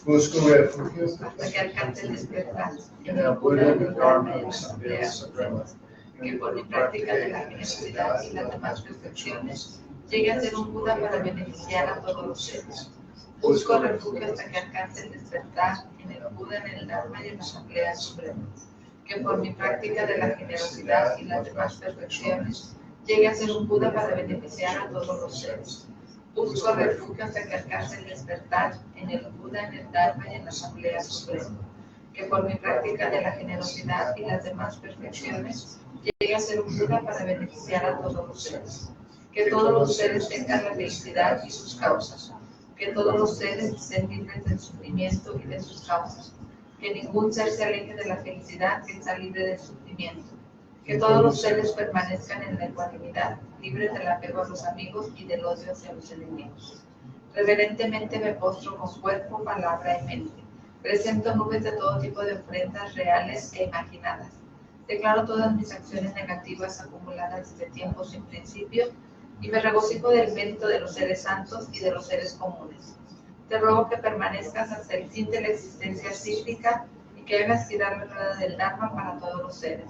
Busco refugio hasta que alcance el despertar en el Buda, en el Dharma y en la Asamblea Suprema, que por mi práctica de la generosidad y las demás perfecciones llegue a ser un Buda para beneficiar a todos los seres. Busco refugio hasta que alcance el despertar en el Buda, en el Dharma y en la Asamblea Suprema. Que por mi práctica de la generosidad y las demás perfecciones llegue a ser un Buda para beneficiar a todos los seres. Busco refugio hasta que alcance el despertar en el Buda, en el Dharma y en la Asamblea Suprema. Que por mi práctica de la generosidad y las demás perfecciones llegue a ser un Buda para beneficiar a todos los seres. Que todos los seres tengan la felicidad y sus causas. Que todos los seres estén libres del sufrimiento y de sus causas. Que ningún ser se aleje de la felicidad que está libre del sufrimiento. Que todos los seres permanezcan en la ecuanimidad, libres del apego a los amigos y del odio hacia los enemigos. Reverentemente me postro con cuerpo, palabra y mente. Presento nubes de todo tipo de ofrendas reales e imaginadas. Declaro todas mis acciones negativas acumuladas desde tiempos sin principio y me regocijo del mérito de los seres santos y de los seres comunes. Te ruego que permanezcas hasta el fin de la existencia cíclica y que hagas girar la rueda del Dharma para todos los seres.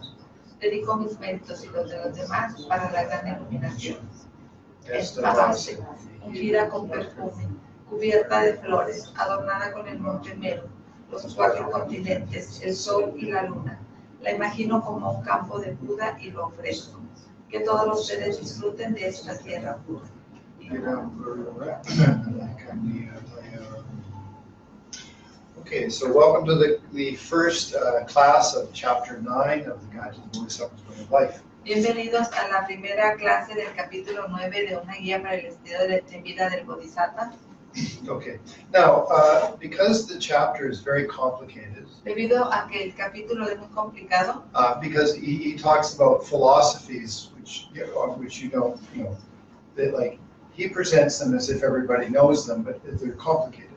Dedico mis méritos y los de los demás para la gran iluminación. Esta base, ungida con perfume, cubierta de flores, adornada con el monte Meru, los 4 continentes, el sol y la luna. La imagino como un campo de Buda y lo ofrezco. Que todos los seres disfruten de esta tierra pura. Okay, so welcome to the first class of Chapter 9 of the Guide to the Bodhisattva's Way of Life. Bienvenidos a la primera clase del capítulo 9 de una guía para el estilo de vida del Bodhisattva. Okay, now because the chapter is very complicated, Debido a que el capítulo es muy complicado, because he talks about philosophies which you don't, that like he presents them as if everybody knows them, but they're complicated.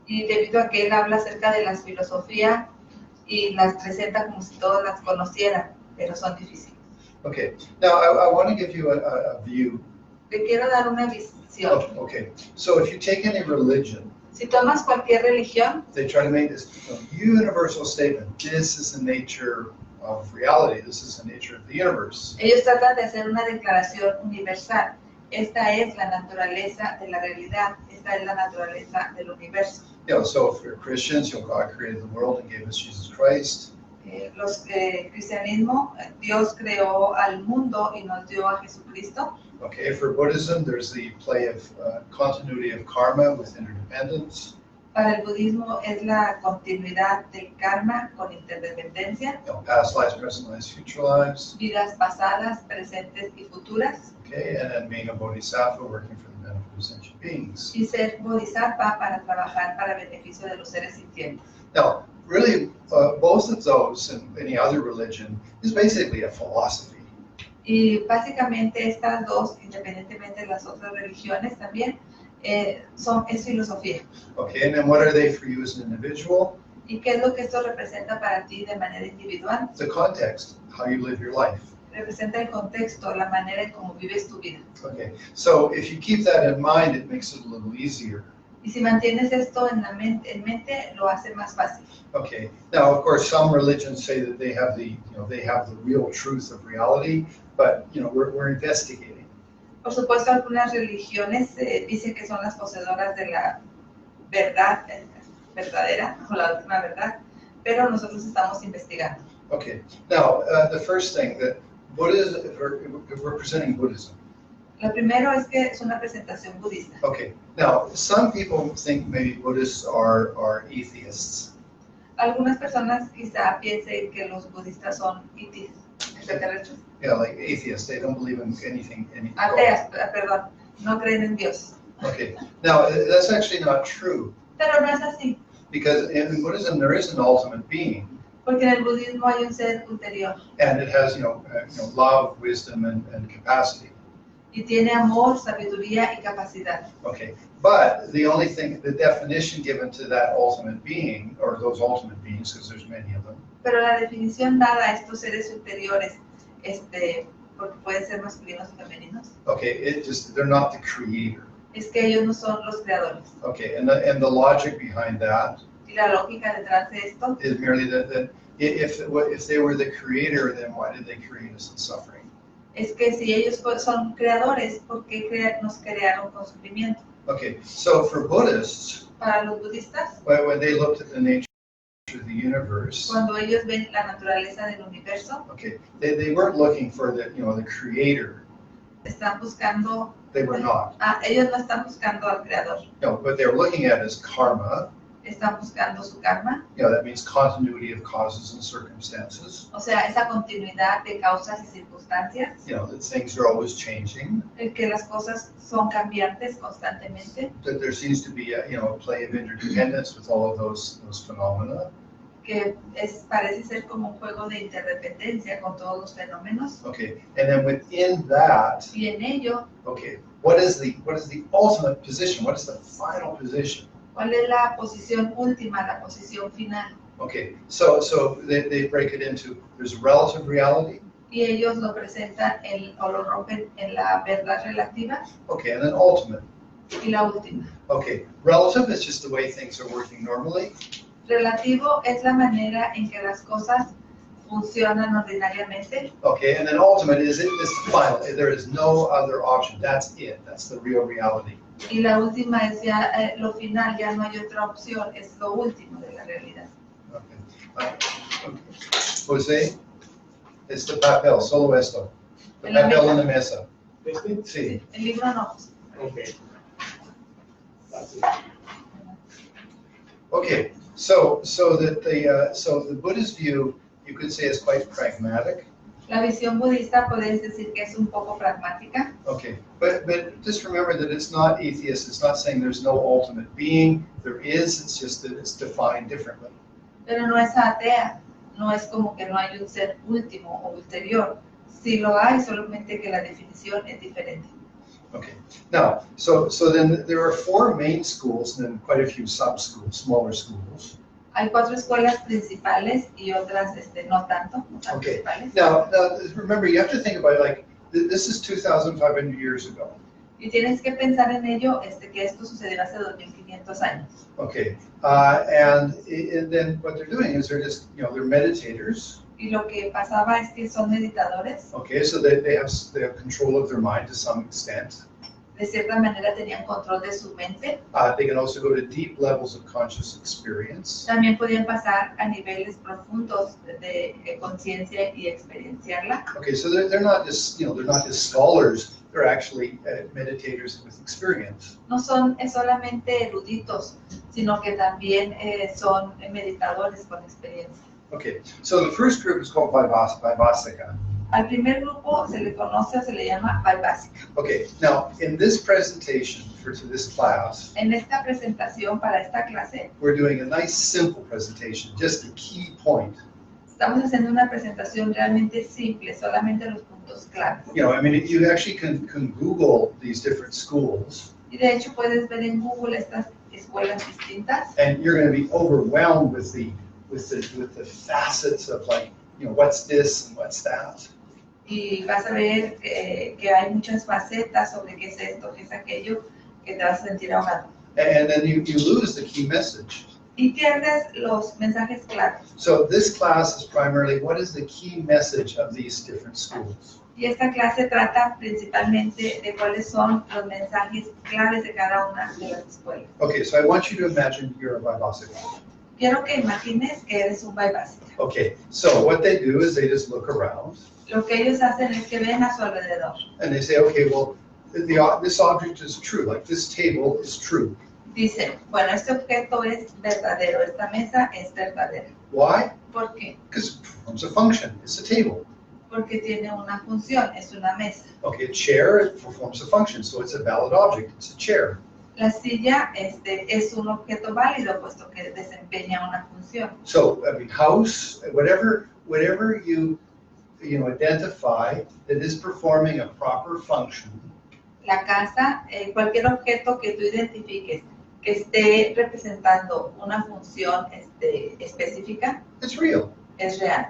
y debido a que él habla acerca de las filosofías y las presenta como si todos las conocieran, pero son difíciles. Okay, now I want to give you a view. Te quiero dar una visión. Okay, so if you take any religion, Si tomas cualquier religión, they try to make this universal statement. This is the nature of reality. This is the nature of the universe. ellos tratan de hacer una declaración universal. Esta es la naturaleza de la realidad. Esta es la naturaleza del universo. So if we're Christians, God created the world and gave us Jesus Christ. Los cristianismo, Dios creó al mundo y nos dio a Jesucristo. Okay, for Buddhism, there's the play of continuity of karma with interdependence. Para el budismo es la continuidad del karma con interdependencia. Past lives, present lives, future lives. Vidas pasadas, presentes y futuras. Okay, and then being a bodhisattva, working for the benefit of sentient beings. Y ser bodhisattva para trabajar para beneficio de los seres sintientes. Now, really, both of those and any other religion is basically a philosophy. Y básicamente estas dos, independientemente de las otras religiones también, es filosofía. Okay, and then what are they for you as an individual? ¿Y qué es lo que esto representa para ti de manera individual? The context, how you live your life. Representa el contexto, la manera en cómo vives tu vida. Okay, so if you keep that in mind, it makes it a little easier. Y si mantienes esto en mente, lo hace más fácil. Okay, now of course some religions say that they have the real truth of reality, but we're investigating. Por supuesto, algunas religiones dicen que son las poseedoras de la verdad verdadera, o la última verdad, pero nosotros estamos investigando. Okay, now the first thing that Buddhism, representing Buddhism. Lo primero es que es una presentación budista. Okay, now some people think maybe Buddhists are atheists. Algunas personas quizá piensen que los budistas son extraterrestres. Yeah, like atheists, they don't believe in anything. Ateas, perdón, no creen en Dios. Okay, now that's actually not true. Pero no es así. Because in Buddhism there is an ultimate being. Porque en el budismo hay un ser ulterior. And it has, love, wisdom, and capacity. Y tiene amor, sabiduría y capacidad. Okay, but the definition given to that ultimate being, or those ultimate beings, because there's many of them. Pero la definición dada a estos seres superiores, porque pueden ser masculinos y femeninos. Okay, they're not the creator. es que ellos no son los creadores. Okay, and the logic behind that Y la lógica detrás de esto is merely that if they were the creator, then why did they create us in suffering? es que si ellos son creadores, ¿por qué nos crearon con sufrimiento? Okay, so for Buddhists, Para los budistas, when they looked at the nature of the universe, cuando ellos ven la naturaleza del universo, okay, they weren't looking for the creator. están buscando, They were not. ellos no están buscando al creador, No, what they were looking at is karma. están buscando su karma, That means continuity of causes and circumstances. o sea, esa continuidad de causas y circunstancias, That things are always changing. el que las cosas son cambiantes constantemente, That there seems to be a play of interdependence with all of those phenomena. que parece ser como un juego de interdependencia con todos los fenómenos, Okay, and then within that, y en ello, okay, what is the ultimate position? What is the final position? ¿cuál es la posición última, la posición final? Okay, so they break it into, there's relative reality. Y ellos lo presentan o lo rompen en la verdad relativa Okay, and then ultimate. y la última. Okay, relative is just the way things are working normally. Relativo es la manera en que las cosas funcionan ordinariamente. Okay, and then ultimate is final. There is no other option. That's it. That's the real reality. Y la última es ya lo final, ya no hay otra opción, es lo último de la realidad. Okay. José, este papel, solo esto. El En la papel mesa. en la mesa. ¿Este? Sí. El libro no. Ok. Así. Okay. So the Buddhist view, you could say, is quite pragmatic. La visión budista puedes decir que es un poco pragmática, Okay, but just remember that it's not atheist. It's not saying there's no ultimate being. There is. It's just that it's defined differently. pero no es atea, no es como que no hay un ser último o ulterior. Sí lo hay, solamente que la definición es diferente. Okay. Now, so then there are 4 main schools and then quite a few sub-schools, smaller schools. Hay 4 escuelas principales y otras no tanto, no tan Okay. principales. Now, remember, you have to think about it like this is 2,500 years ago. Y tienes que pensar en ello, que esto sucedió hace 2500 años. Okay, and then what they're doing is they're just they're meditators. Y lo que pasaba es que son meditadores, Okay, so they have control of their mind to some extent. de cierta manera tenían control de su mente. They can also go to deep levels of conscious experience. También podían pasar a niveles profundos de conciencia y experienciarla. Okay, so they're not just they're not just scholars. They're actually meditators with experience. No son solamente eruditos, sino que también son meditadores con experiencia. Okay, so the first group is called Vaibhasika. Al primer grupo se le conoce o se le llama Vaibhasika. Okay, now in this presentation to this class, En esta presentación para esta clase, we're doing a nice simple presentation, just the key point. estamos haciendo una presentación realmente simple, solamente los puntos claves. I mean, you actually can Google these different schools, Y de hecho puedes ver en Google estas escuelas distintas and you're going to be overwhelmed with the facets of what's this and what's that. y vas a ver que hay muchas facetas sobre qué es esto, qué es aquello, que te vas a sentir ahogado. And then you lose the key message. Y pierdes los mensajes claros. So this class is primarily what is the key message of these different schools. Y esta clase trata principalmente de cuáles son los mensajes claves de cada una de las escuelas. Okay, so I want you to imagine you're a Vaibhasika. Quiero que imagines que eres un Vaibhasika. Okay, so what they do is they just look around Lo que ellos hacen es que ven a su alrededor. and they say, okay, well, this object is true, like this table is true. Dicen, bueno, este objeto es verdadero, esta mesa es verdadera. Why? ¿Por qué? Because it performs a function, it's a table. Porque tiene una función, es una mesa. Okay, a chair, it performs a function, so it's a valid object, it's a chair. La silla es un objeto válido, puesto que desempeña una función. So, I mean, house, whatever you identify that is performing a proper function, La casa, cualquier objeto que tú identifiques que esté representando una función específica, it's real. es real.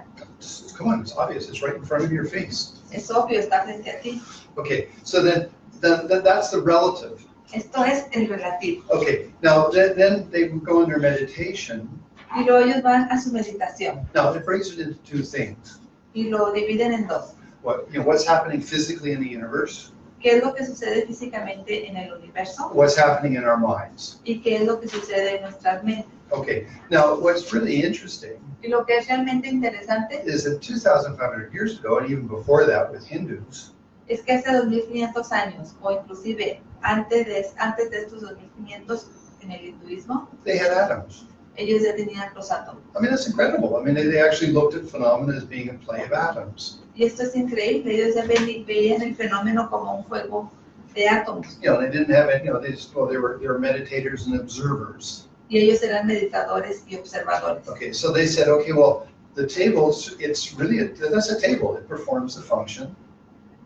Come on, it's obvious, it's right in front of your face. Es obvio, está frente a ti. Okay, so then that's the relative. Esto es el relativo. Okay, now then they would go in their meditation. Y luego ellos van a su meditación Now it breaks it into two things. y lo dividen en dos. What's happening physically in the universe? ¿Qué es lo que sucede físicamente en el universo? What's happening in our minds? ¿Y qué es lo que sucede en nuestras mentes? Okay, now what's really interesting Y lo que es realmente interesante is that 2,500 years ago, and even before that with Hindus, es que hace 2500 años, o inclusive antes de estos 2500 en el hinduismo, they had atoms. ellos ya tenían los átomos. I mean, that's incredible. I mean, they actually looked at phenomena as being a play of atoms. Y esto es increíble, ellos ya veían el fenómeno como un juego de átomos. You know, they didn't have any, they just, they were meditators and observers. Y ellos eran meditadores y observadores. Okay, so they said, okay, well, the table, it's really, that's a table. It performs the function.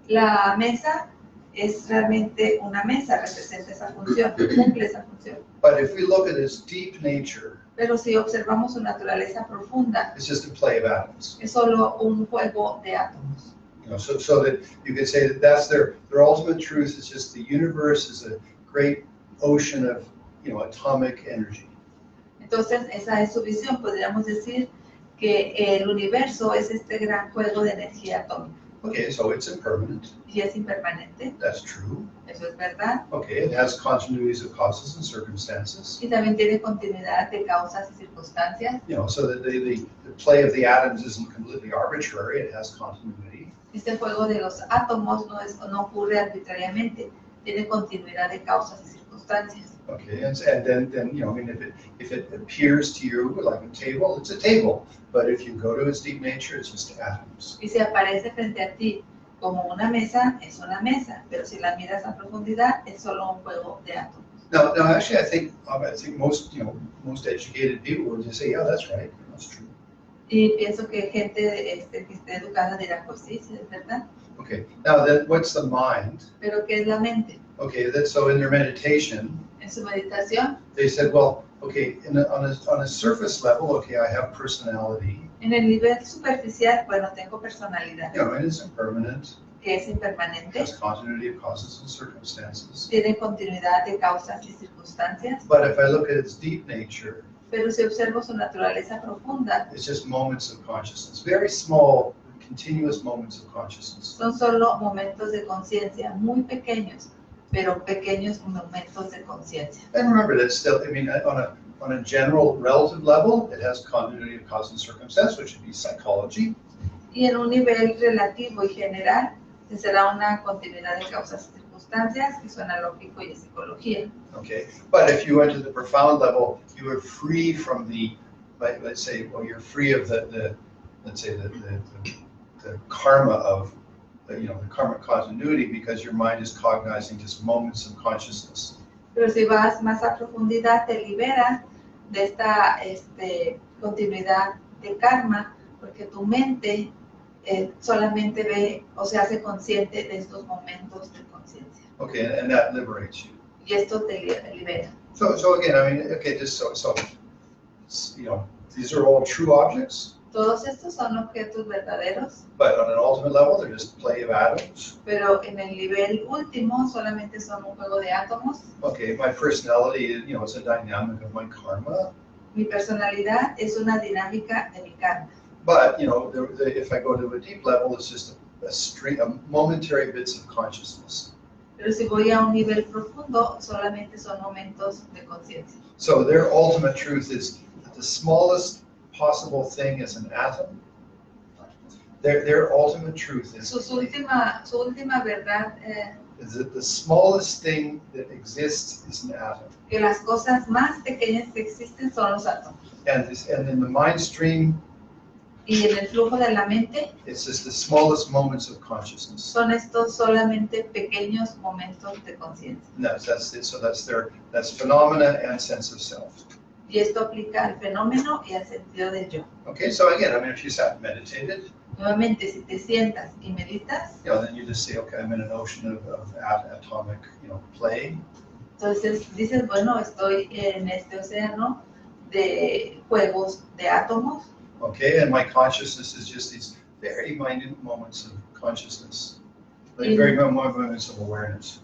La mesa es realmente una mesa, representa esa función, cumple esa función. But if we look at its deep nature, Pero si observamos su naturaleza profunda, it's just a play of atoms. es solo un juego de átomos. You know, so that you could say that that's their ultimate truth is just the universe is a great ocean of, atomic energy. Entonces, esa es su visión. Podríamos decir que el universo es este gran juego de energía atómica. Okay, so it's impermanent. Y es impermanente. That's true. Eso es verdad. Okay, it has continuities of causes and circumstances. Y también tiene continuidad de causas y circunstancias. You know, so that the play of the atoms isn't completely arbitrary. It has continuity. Este juego de los átomos no ocurre arbitrariamente. Tiene continuidad de causas y circunstancias. Okay, and then I mean, if it appears to you like a table, it's a table. But if you go to its deep nature, it's just atoms. Y si aparece frente a ti como una mesa, es una mesa. Pero si la miras a profundidad, es solo un juego de átomos. Now actually, I think most educated people would just say, yeah, that's right, that's true. Y pienso que gente que esté educada dirá, pues sí, sí, es verdad. Okay, now then, what's the mind? Pero ¿qué es la mente? Okay, so in their meditation, En su meditación, they said, well, okay, on a surface level, okay, I have personality. en el nivel superficial, bueno, tengo personalidad, You know, it is impermanent. que es It impermanente, has continuity of causes and circumstances. tiene continuidad de causas y circunstancias, But if I look at its deep nature, pero si observo su naturaleza profunda, it's just moments of consciousness, very small, continuous moments of consciousness. son solo momentos de conciencia, muy pequeños, pero pequeños momentos de conciencia. And remember that still, I mean, on a general relative level, it has continuity of cause and circumstance, which would be psychology. Y en un nivel relativo y general, será una continuidad de causas y circunstancias, que suena lógico y es psicología. Okay, but if you went to the profound level, you are free from the, let's say, well, you're free of the karma of, the karmic continuity, because your mind is cognizing just moments of consciousness. Pero si vas más a profundidad, te libera de esta continuidad de karma, porque tu mente solamente ve o se hace consciente de estos momentos de conciencia. Okay, and that liberates you. Y esto te libera. So again, I mean, okay, just so these are all true objects, Todos estos son objetos verdaderos, but on an ultimate level, they're just play of atoms. pero en el nivel último solamente son un juego de átomos. Okay, my personality, is a dynamic of my karma. Mi personalidad es una dinámica de mi karma. But, if I go to a deep level, it's just a string of momentary bits of consciousness. Pero si voy a un nivel profundo, solamente son momentos de conciencia. So their ultimate truth is that the smallest possible thing is an atom. Their ultimate truth is Su última verdad that the smallest thing that exists is an atom. que las cosas más pequeñas que existen son los átomos. And in the mind stream, Y en el flujo de la mente it's just the smallest moments of consciousness. son estos solamente pequeños momentos de conciencia. And that's it. So that's phenomena and sense of self. Y esto aplica al fenómeno y al sentido del yo. Okay, so again, I mean, if you sat and meditated, Nuevamente, si te sientas y meditas, then you just say, okay, I'm in an ocean of atomic, play. entonces dices, bueno, estoy en este océano de juegos de átomos. Okay, and my consciousness is just these very minute moments of consciousness, like very moments of awareness.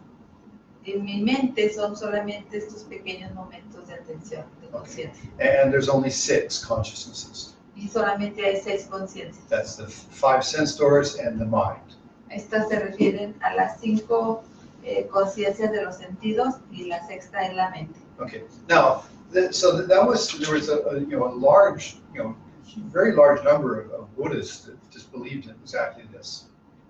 En mi mente son solamente estos pequeños momentos de atención, de conciencia. And there's only 6 consciousnesses. Y solamente hay 6 conciencias. That's the 5 sense doors and the mind. Estas se refieren a las 5 conciencias de los sentidos y la sexta es la mente. Okay. Now, there was a large, very large number of Buddhists that just believed in exactly this.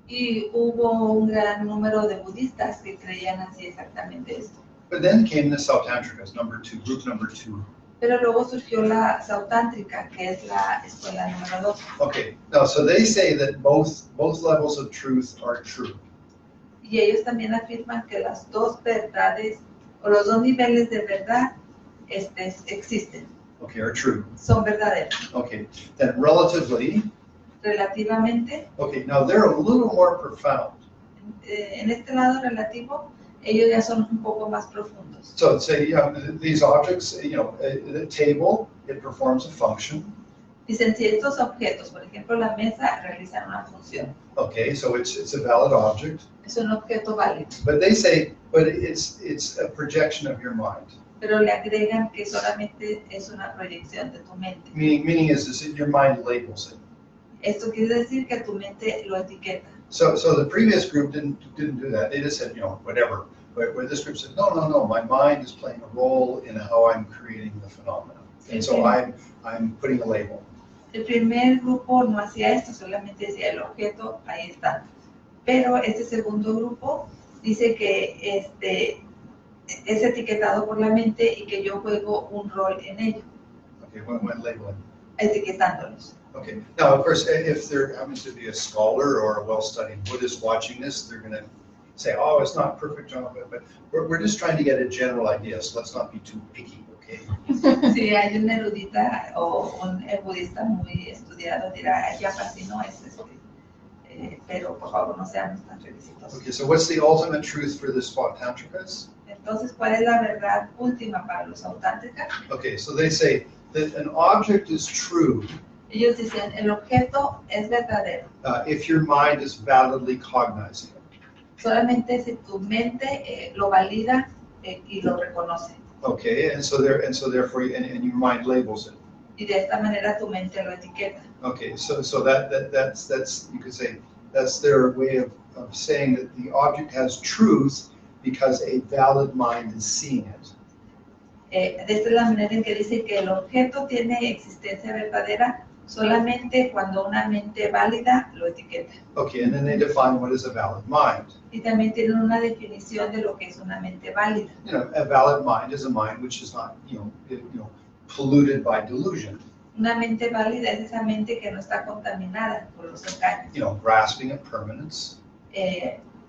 Y hubo un gran número de budistas que creían así exactamente esto. But then came the Sautantrikas, group number 2. Pero luego surgió la Sautántrica, que es la escuela número 2. Okay. Now, so they say that both levels of truth are true. Y ellos también afirman que las dos verdades o los dos niveles de verdad existen. Okay, are true. Son verdaderos. Okay. Then relatively. Relativamente. Okay. Now they're a little more profound. En este lado relativo, ellos ya son un poco más profundos. So say these objects, the table, it performs a function. Dicen si estos objetos, por ejemplo la mesa, realizan una función. Okay, so it's a valid object. Es un objeto válido. But they say, but it's a projection of your mind. Pero le agregan que solamente es una proyección de tu mente. Meaning is that your mind labels it. Esto quiere decir que tu mente lo etiqueta. So the previous group didn't do that. They just said, whatever. Where this group said, no, my mind is playing a role in how I'm creating the phenomena. And so I'm putting a label. El primer grupo no hacía esto, solamente decía el objeto, ahí está. Pero este segundo grupo dice que es etiquetado por la mente y que yo juego un rol en ello. Okay, when labeling. Etiquetándolos. Okay. Now, of course, if there happens to be a scholar or a well-studied Buddhist watching this, they're going to say, oh, it's not perfect, John, but we're just trying to get a general idea, so let's not be too picky, okay? Si hay un erudita o un budista muy estudiado, dirá, ya casi no es pero por favor no seamos tan requisitos. Okay, so what's the ultimate truth for the Sautantrikas? Entonces, ¿cuál es la verdad última para los Sautántricas? Okay, so they say that an object is true Ellos dicen, el objeto es verdadero. If your mind is validly cognizing it. Solamente si tu mente lo valida y lo reconoce. Okay, and so therefore, and your mind labels it. Y de esta manera tu mente lo etiqueta. Okay, so that's you could say that's their way of saying that the object has truth because a valid mind is seeing it. Esta es la manera en que dice que el objeto tiene existencia verdadera solamente cuando una mente válida lo etiqueta. Okay, and then they define what is a valid mind. Y también tienen una definición de lo que es una mente válida. A valid mind is a mind which is not, polluted by delusion. Una mente válida es esa mente que no está contaminada por los engaños. Grasping at permanence.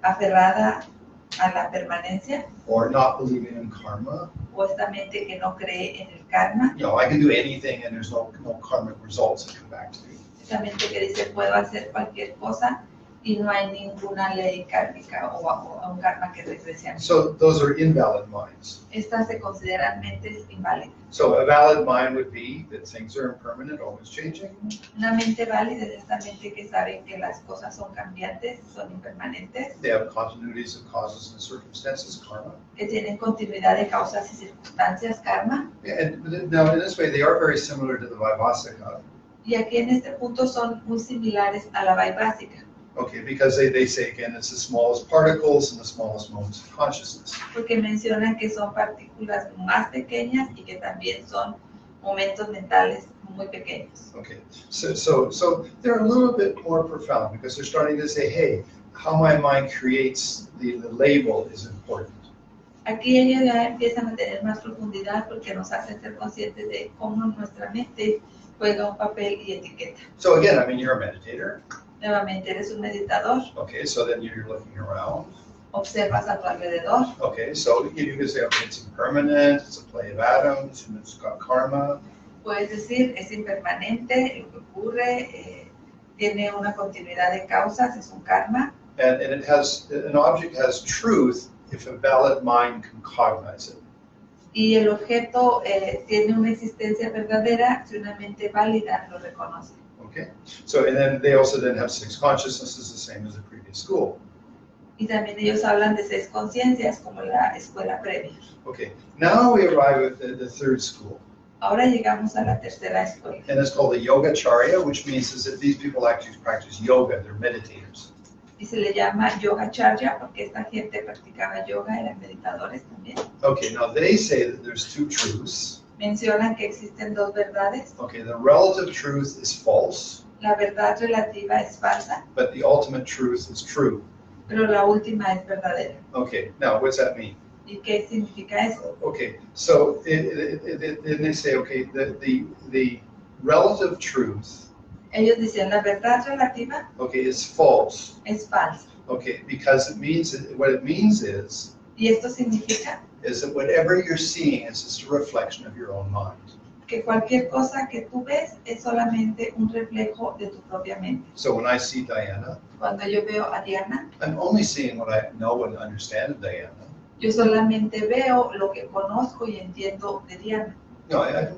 Aferrada a la permanencia. Or not believing in karma. O esta mente que no cree en el karma. I can do anything and there's no karmic results that come back to me. Esa mente que dice puedo hacer cualquier cosa y no hay ninguna ley kármica o un karma que regrese a mí. So those are invalid minds. Estas se consideran mentes inválidas. So a valid mind would be that things are impermanent, always changing. Una mente válida es esta mente que sabe que las cosas son cambiantes, son impermanentes. They have continuities of causes and circumstances, karma. Que tienen continuidad de causas y circunstancias, karma. And now in this way, they are very similar to the Vaibhasika. Y aquí en este punto son muy similares a la Vaibhasika. Okay, because they say again, it's the smallest particles and the smallest moments of consciousness. Porque mencionan que son partículas más pequeñas y que también son momentos mentales muy pequeños. Okay, so they're a little bit more profound because they're starting to say, hey, how my mind creates the label is important. Aquí ellos ya empiezan a tener más profundidad porque nos hacen ser conscientes de cómo nuestra mente juega un papel y etiqueta. So again, you're a meditator. Nuevamente eres un meditador. Okay, so then you're looking around. Observas a tu alrededor. Okay, so you can say, okay, it's impermanent, it's a play of atoms, and it's got karma. Puedes decir, es impermanente, lo que ocurre, tiene una continuidad de causas, es un karma. And an object has truth if a valid mind can cognize it. Y el objeto tiene una existencia verdadera si una mente válida lo reconoce. Okay, so and then they also then have 6 consciousnesses, the same as the previous school. Y también ellos hablan de 6 conciencias como la escuela previa. Okay, now we arrive at the third school. Ahora llegamos a la tercera escuela. And it's called the Yogacharya, which means is that these people actually practice yoga, they're meditators. Y se le llama Yogacharya porque esta gente practicaba yoga, eran meditadores también. Okay, now they say that there's two truths. Mencionan que existen 2 verdades. Okay, the relative truth is false, La verdad relativa es falsa, but the ultimate truth is true. pero la última es verdadera. Okay, now what's that mean? ¿Y qué significa eso? Okay, so then they say, okay, the relative truth, Ellos dicen la verdad relativa okay, is false. es falsa. Okay, because it means, what it means is Y esto significa that whatever you're seeing is just a reflection of your own mind. que cualquier cosa que tú ves es solamente un reflejo de tu propia mente. So when I see Diana, Cuando yo veo a Diana, I'm only seeing what I know and understand of Diana. yo solamente veo lo que conozco y entiendo de Diana. No, I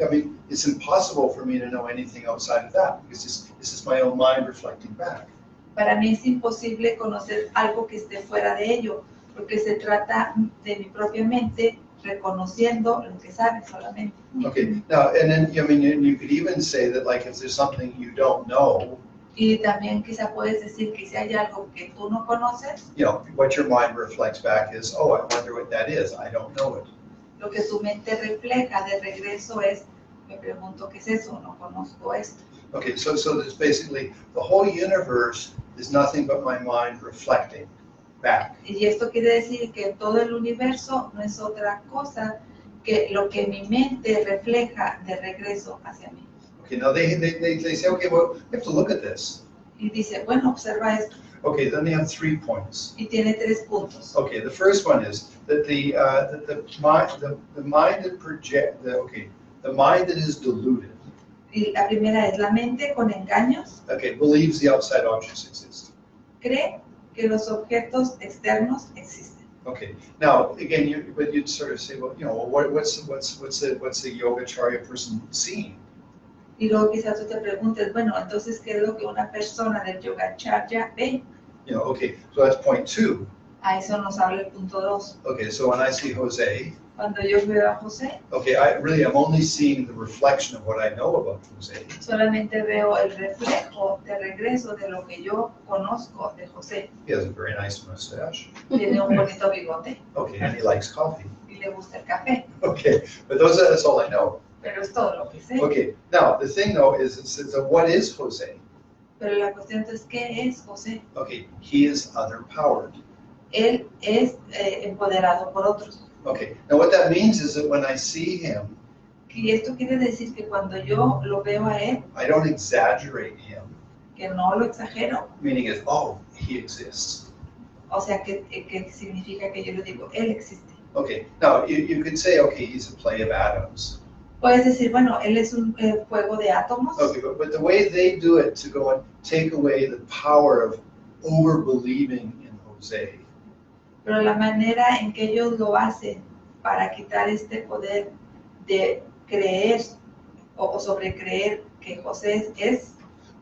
mean, it's impossible for me to know anything outside of that, because this is my own mind reflecting back. Para mí es imposible conocer algo que esté fuera de ello, porque se trata de mi propia mente reconociendo lo que sabe solamente. Okay, now, and then, I mean, you could even say that, like, if there's something you don't know, Y también quizá puedes decir que si hay algo que tú no conoces, you know, what your mind reflects back is, oh, I wonder what that is, I don't know it. lo que tu mente refleja de regreso es, me pregunto qué es eso, no conozco esto. Okay, so there's basically, the whole universe is nothing but my mind reflecting back. Y esto quiere decir que todo el universo no es otra cosa que lo que mi mente refleja de regreso hacia mí. Okay, now they say, okay, well, we have to look at this. Y dice, bueno, observa esto. Okay, then they have 3 points. Y tiene 3 puntos. Okay, the first one is that the mind that the mind that is deluded, Y la primera es la mente con engaños, okay, believes the outside objects exist. cree que los objetos externos existen. Okay, now again, you'd sort of say, well, you know, what's the Yogacharya person seeing? Y luego quizás tú te preguntes, bueno, entonces, ¿qué es lo que una persona del Yogacharya ve? You know, okay, so that's point 2. A eso nos habla el punto 2. Okay, so when I see Jose, Cuando yo veo a José, okay, I'm only seeing the reflection of what I know about Jose. solamente veo el reflejo de regreso de lo que yo conozco de José. He has a very nice mustache. Tiene un bonito bigote Okay, and he likes coffee. y le gusta el café, Okay, but that's all I know. pero es todo lo que sé. Okay, now the thing though is, what is Jose? Pero la cuestión es, ¿qué es José? Okay, he is other powered. Él es empoderado por otros. Okay, now what that means is that when I see him, Y esto quiere decir que cuando yo lo veo a él, I don't exaggerate him, que no lo exagero, meaning is, oh, he exists. o sea, que significa que yo le digo, él existe. Okay, now you could say, okay, he's a play of atoms. Puedes decir, bueno, él es un juego de átomos, Okay, but the way they do it to go and take away the power of over-believing in Jose, pero la manera en que ellos lo hacen para quitar este poder de creer o sobrecreer que José es,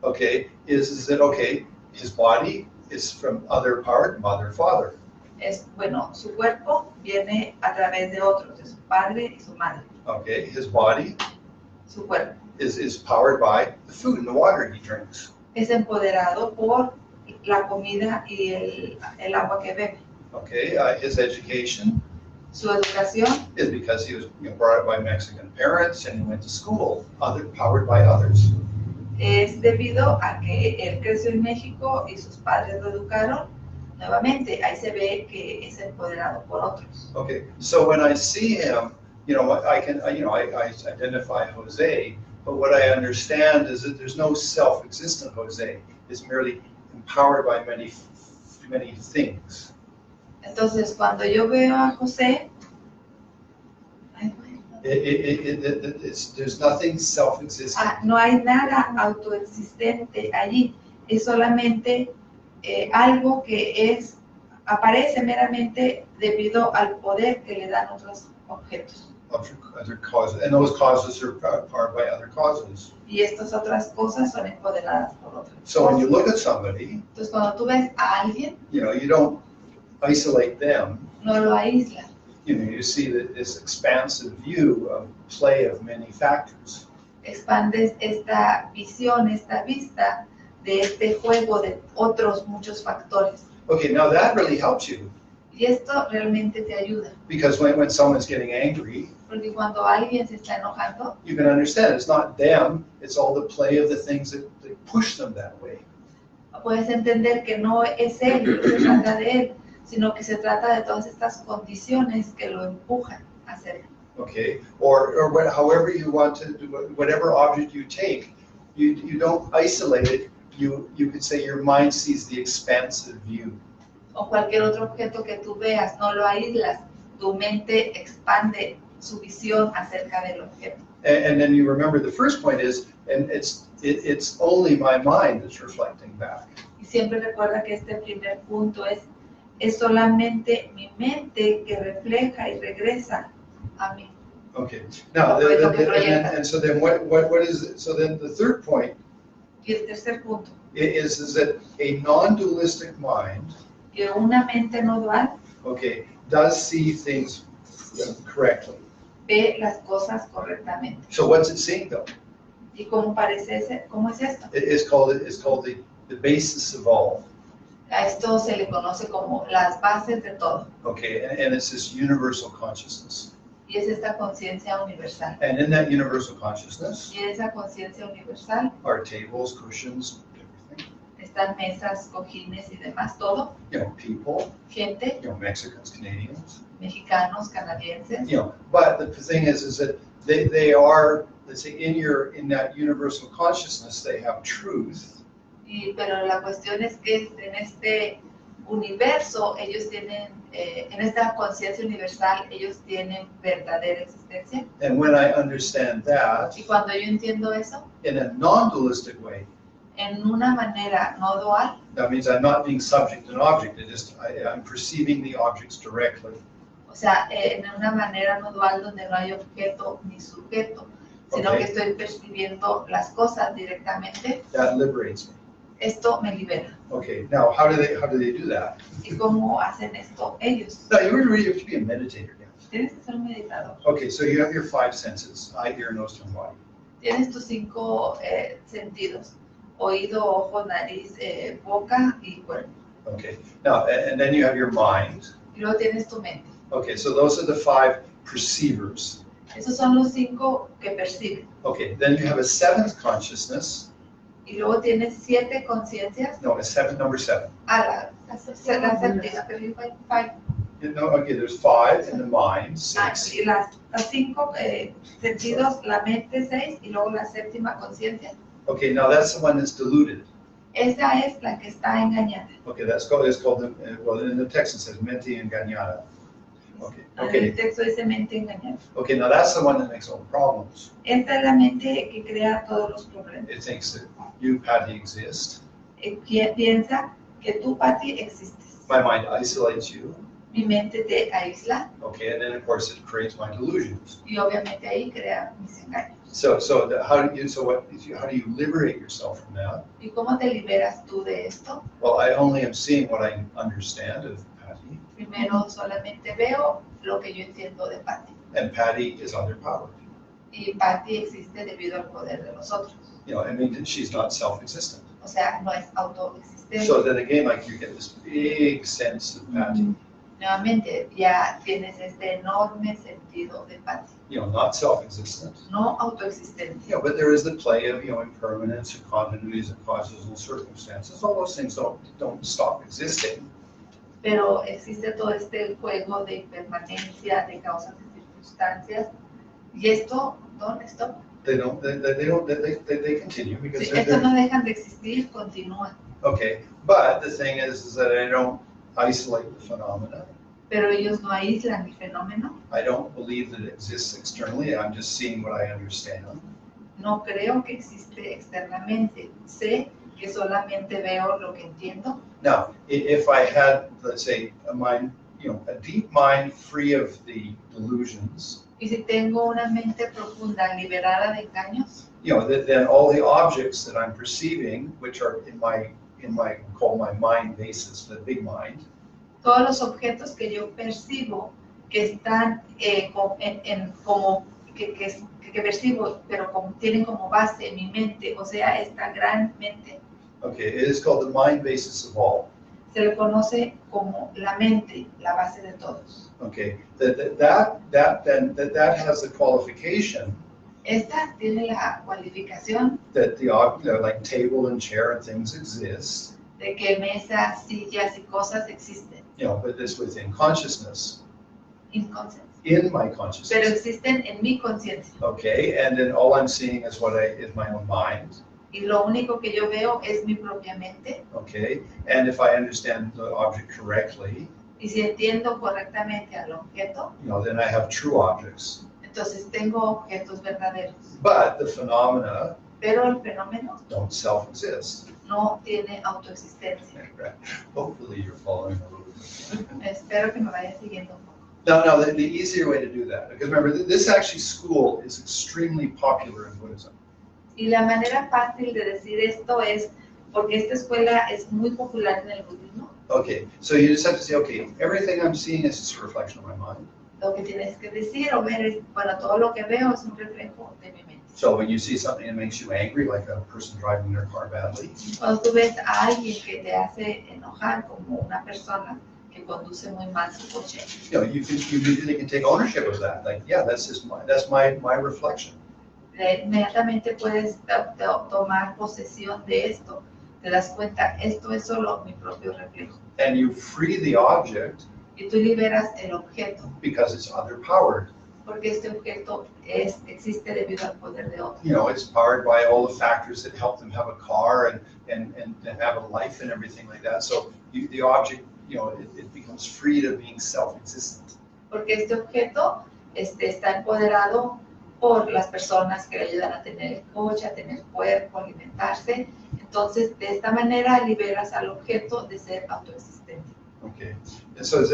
okay, is that, okay, his body is from other part, mother, father. es, bueno, su cuerpo viene a través de otros, de su padre y su madre. Okay, his body Su cuerpo is powered by the food and the water he drinks. es empoderado por la comida y el agua que bebe. Okay, his education Su educación is because he was brought up by Mexican parents and he went to school, powered by others. es debido a que él creció en México y sus padres lo educaron. Nuevamente, ahí se ve que es empoderado por otros. Okay, so when I see him, I can, I identify Jose, but what I understand is that there's no self-existent Jose. It's merely empowered by many things. Entonces, cuando yo veo a José, There's nothing self-existent. no hay nada autoexistente allí. Es solamente algo que aparece meramente debido al poder que le dan otros objetos. Other causes, and those causes are powered by other causes. Y estas otras cosas son empoderadas por otras. So when you look at somebody, Entonces, cuando tú ves a alguien, you don't isolate them, no lo aísla. you see that this expansive view of play of many factors. Expandes esta visión, esta vista de este juego de otros muchos factores. Okay, now that really helps you, Y esto realmente te ayuda, because when someone's getting angry, porque cuando alguien se está enojando, you can understand it's not them, it's all the play of the things that push them that way. puedes entender que no es él, no se trata de él, sino que se trata de todas estas condiciones que lo empujan a hacerlo. Okay, or however you want to do, whatever object you take, you don't isolate it. You could say your mind sees the expansive view. O cualquier otro objeto que tú veas, no lo aíslas, tu mente expande su visión acerca del objeto. And then you remember the first point is, and it's only my mind that's reflecting back. Y siempre recuerda que este primer punto es solamente mi mente que refleja y regresa a mí. Okay. Now, and so then what is it? So then the third point Y el tercer punto, is that a non-dualistic mind, que una mente no dual okay, does see things correctly. ve las cosas correctamente. So what's it seeing though? ¿Y cómo parece cómo es esto? It's called the basis of all. A esto se le conoce como las bases de todo. Okay, and it's this universal consciousness. Y es esta conciencia universal. And in that universal consciousness Y en esa conciencia universal are tables, cushions, everything. están mesas, cojines y demás, todo. You know, people, Gente, Mexicans, Canadians. mexicanos, canadienses. But the thing is that they are, let's say, in that universal consciousness, they have truth. Pero la cuestión es que en este universo ellos tienen, en esta conciencia universal, ellos tienen verdadera existencia. And when I understand that, Y cuando yo entiendo eso, in a non-dualistic way, en una manera no dual, that means I'm not being subject to an object. I'm perceiving the objects directly. o sea, en una manera no dual donde no hay objeto ni sujeto, sino Okay. que estoy percibiendo las cosas directamente, That liberates me. esto me libera. Okay, now how do they do that? ¿Y cómo hacen esto ellos? Now you really have to be a meditator. Yeah. Tienes que ser un meditador. Okay, so you have your 5 senses: eye, ear, nose, tongue, body. Tienes tus 5 sentidos: oído, ojo, nariz, boca y cuerpo. Okay, now and then you have your mind. Y luego tienes tu mente. Okay, so those are the 5 perceivers. Esos son los 5 que perciben. Okay, then you have a 7th consciousness. Y luego tienes 7 conciencias. No, number 7. La séptima, pero yo fue 5. No, okay, there's 5 in the mind, 6. Y las 5 sentidos, la mente 6 y luego la séptima conciencia. Okay, now that's the one that's deluded. Esa es la que está engañada. Okay, it's called well, in the text it says mente engañada. Okay, En okay, el texto dice mente engañada. okay, now that's the one that makes all the problems. Esta es la mente que crea todos los problemas. It thinks that you, Patty, exist. Piensa que tú, Pati, existes. My mind isolates you. Mi mente te aísla Okay, and then of course it creates my delusions. y obviamente ahí crea mis engaños. So how do you liberate yourself from that? ¿Y cómo te liberas tú de esto? Well, I only am seeing what I understand of Patty, Primero solamente veo lo que yo entiendo de Pati. and Patty is underpowered. Y Pati existe debido al poder de los otros. I mean, she's not self-existent. O sea, no es autoexistente. So then again, like you get this big sense of Patty, Nuevamente, ya tienes este enorme sentido de Pati. Not self-existent. No autoexistente. But there is the play of, impermanence and continuities and causes and circumstances. All those things don't stop existing. Pero existe todo este juego de impermanencia, de causas y circunstancias. Y esto, ¿dónde está? They continue because Estos no dejan de existir, continúan. Okay, but the thing is that I don't isolate the phenomena. Pero ellos no aíslan el fenómeno. I don't believe that it exists externally. I'm just seeing what I understand. No creo que existe externamente. Sé que solamente veo lo que entiendo. Now, if I had, let's say, a mind, a deep mind free of the delusions, Y si tengo una mente profunda, liberada de engaños, then all the objects that I'm perceiving, which are in my call my mind basis, the big mind, todos los objetos que yo percibo que están como que percibo, pero como, tienen como base mi mente, o sea, esta gran mente, Okay, it is called the mind basis of all. se le conoce como la mente, la base de todos. Okay, that has the qualification Esta tiene la cualificación that like table and chair and things exist, de que mesas, sillas y cosas existen, but this within consciousness, inconscientes, in my pero consciousness. existen en mi conciencia. Okay, and then all I'm seeing is is my own mind. Y lo único que yo veo es mi propia mente. Okay, and if I understand the object correctly, Y si entiendo correctamente al objeto, then I have true objects. entonces tengo objetos verdaderos. But the phenomena Pero el fenómeno don't self-exist. no tiene autoexistencia. Hopefully you're following a little bit. Espero que me vaya siguiendo un poco. No, the easier way to do that, because remember, this actually school is extremely popular in Buddhism. Y la manera fácil de decir esto es porque esta escuela es muy popular en el budismo. Okay, so you just have to say, okay, everything I'm seeing is just a reflection of my mind. Lo que tienes que decir o ver es, bueno, todo lo que veo es un reflejo de mi mente. So when you see something that makes you angry, like a person driving their car badly, Cuando tú ves a alguien que te hace enojar, como una persona que conduce muy mal su coche, you immediately can take ownership of that. Like, yeah, that's my reflection. inmediatamente puedes tomar posesión de esto. Te das cuenta, esto es solo mi propio reflejo. And you free the object Y tú liberas el objeto, because it's other-powered. porque este objeto existe debido al poder de otro. It's powered by all the factors that help them have a car and have a life and everything like that. So the object, it becomes free to being self-existent. Porque este objeto está empoderado por las personas que le ayudan a tener el coche, a tener cuerpo, alimentarse. Entonces, de esta manera liberas al objeto de ser autoexistente. Okay, and so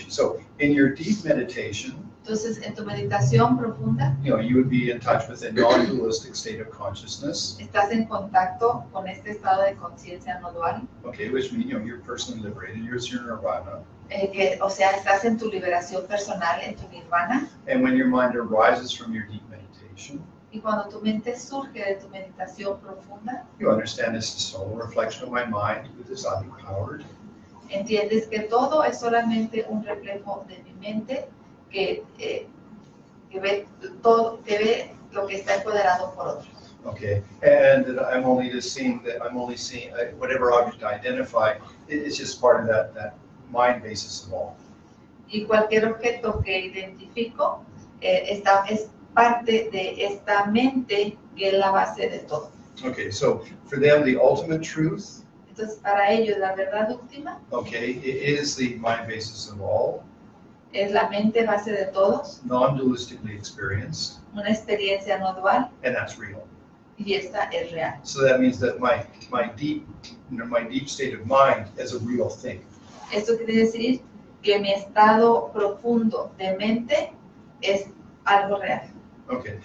so in your deep meditation, Entonces, en tu meditación profunda, you would be in touch with a non-dualistic state of consciousness. estás en contacto con este estado de conciencia no dual, Okay, which means you're personally liberated. You're your nirvana. o sea, estás en tu liberación personal, en tu nirvana. And when your mind arises from your deep meditation, Y cuando tu mente surge de tu meditación profunda, you understand this is solo a reflection of my mind with this other-powered. entiendes que todo es solamente un reflejo de mi mente que ve todo, que ve lo que está empoderado por otros. Okay, and that I'm only seeing whatever object I identify. It's just part of that mind basis of all. Y cualquier objeto que identifico es parte de esta mente que es la base de todo. Okay, so for them, the ultimate truth, Entonces, para ellos, la verdad última okay, it is the mind basis of all, es la mente base de todos, non-dualistically experienced, una experiencia no dual, and that's real. y esta es real. So that means that my deep state of mind is a real thing. Esto quiere decir que mi estado profundo de mente es algo real. Okay,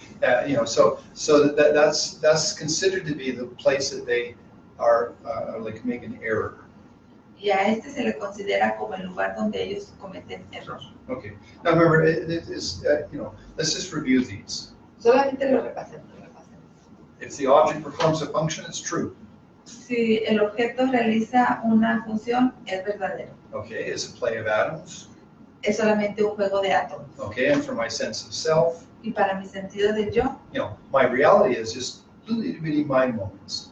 so that's considered to be the place that they are like make an error. Y a este se le considera como el lugar donde ellos cometen error. Okay, now remember, let's just review these. Solamente lo repasemos. If the object performs a function, it's true. Si el objeto realiza una función, es verdadero. Okay, it's a play of atoms. Es solamente un juego de átomos. Okay, and for my sense of self, Y para mi sentido de yo, my reality is just little bitty mind moments.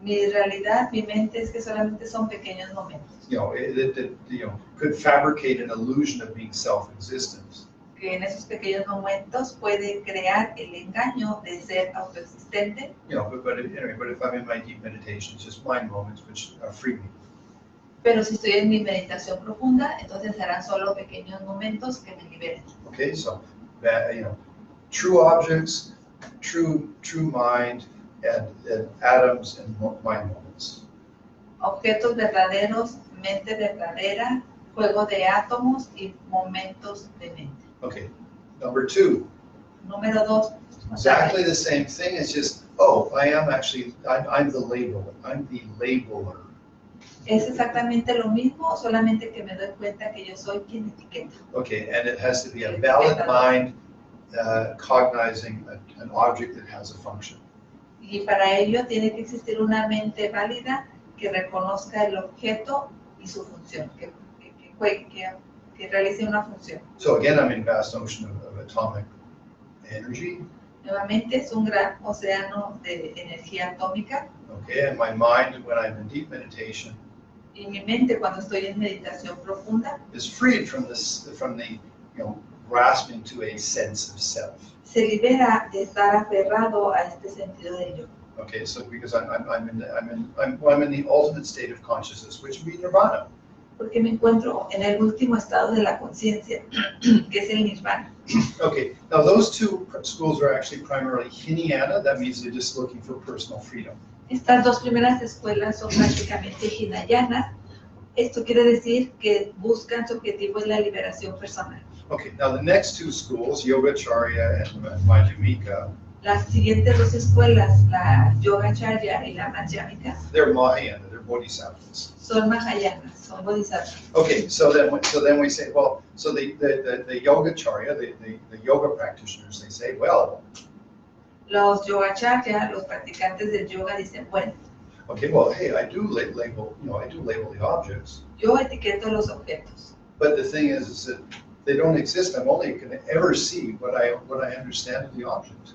mi realidad, mi mente es que solamente son pequeños momentos. Could fabricate an illusion of being self-existent. Que en esos pequeños momentos puede crear el engaño de ser autoexistente. But if I'm in my deep meditation, it's just mind moments which free me. Pero si estoy en mi meditación profunda, entonces serán solo pequeños momentos que me liberen. Okay, so that true objects, true mind, and atoms and mind moments. Objetos verdaderos, mente verdadera, juego de átomos y momentos de mente. Okay, number 2. Número 2. Exactly the same thing. It's just, I'm the labeler. I'm the labeler. Es exactamente lo mismo, solamente que me doy cuenta que yo soy quien etiqueta. Okay, and it has to be a valid mind cognizing an object that has a function. Y para ello tiene que existir una mente válida que reconozca el objeto y su función, que realice una función. So again, I'm in vast ocean of atomic energy. Nuevamente es un gran océano de energía atómica. Okay, and my mind, when I'm in deep meditation, Y mi mente, cuando estoy en meditación profunda, is freed from the grasping to a sense of self. se libera de estar aferrado a este sentido de yo. Okay, so because I'm in the ultimate state of consciousness, which would be nirvana. Porque me encuentro en el último estado de la conciencia, que es el nirvana. Okay, now those two schools are actually primarily Hinayana. That means they're just looking for personal freedom. Estas dos primeras escuelas son prácticamente hinayanas. Esto quiere decir que buscan su objetivo es la liberación personal. Okay, now the next two schools, Yogacharya and Madhyamika, Las siguientes dos escuelas, la Yogacharya y la Madhyamika, they're Mahayana, they're bodhisattvas. son mahayanas, son bodhisattvas. Okay, so then we say, well, so the Yogacharya, the yoga practitioners, they say, well, Los Yogacharya, los practicantes del yoga, dicen, bueno, okay, well, hey, I do label the objects, yo etiqueto los objetos, but the thing is that they don't exist. I'm only going to ever see what I understand of the object.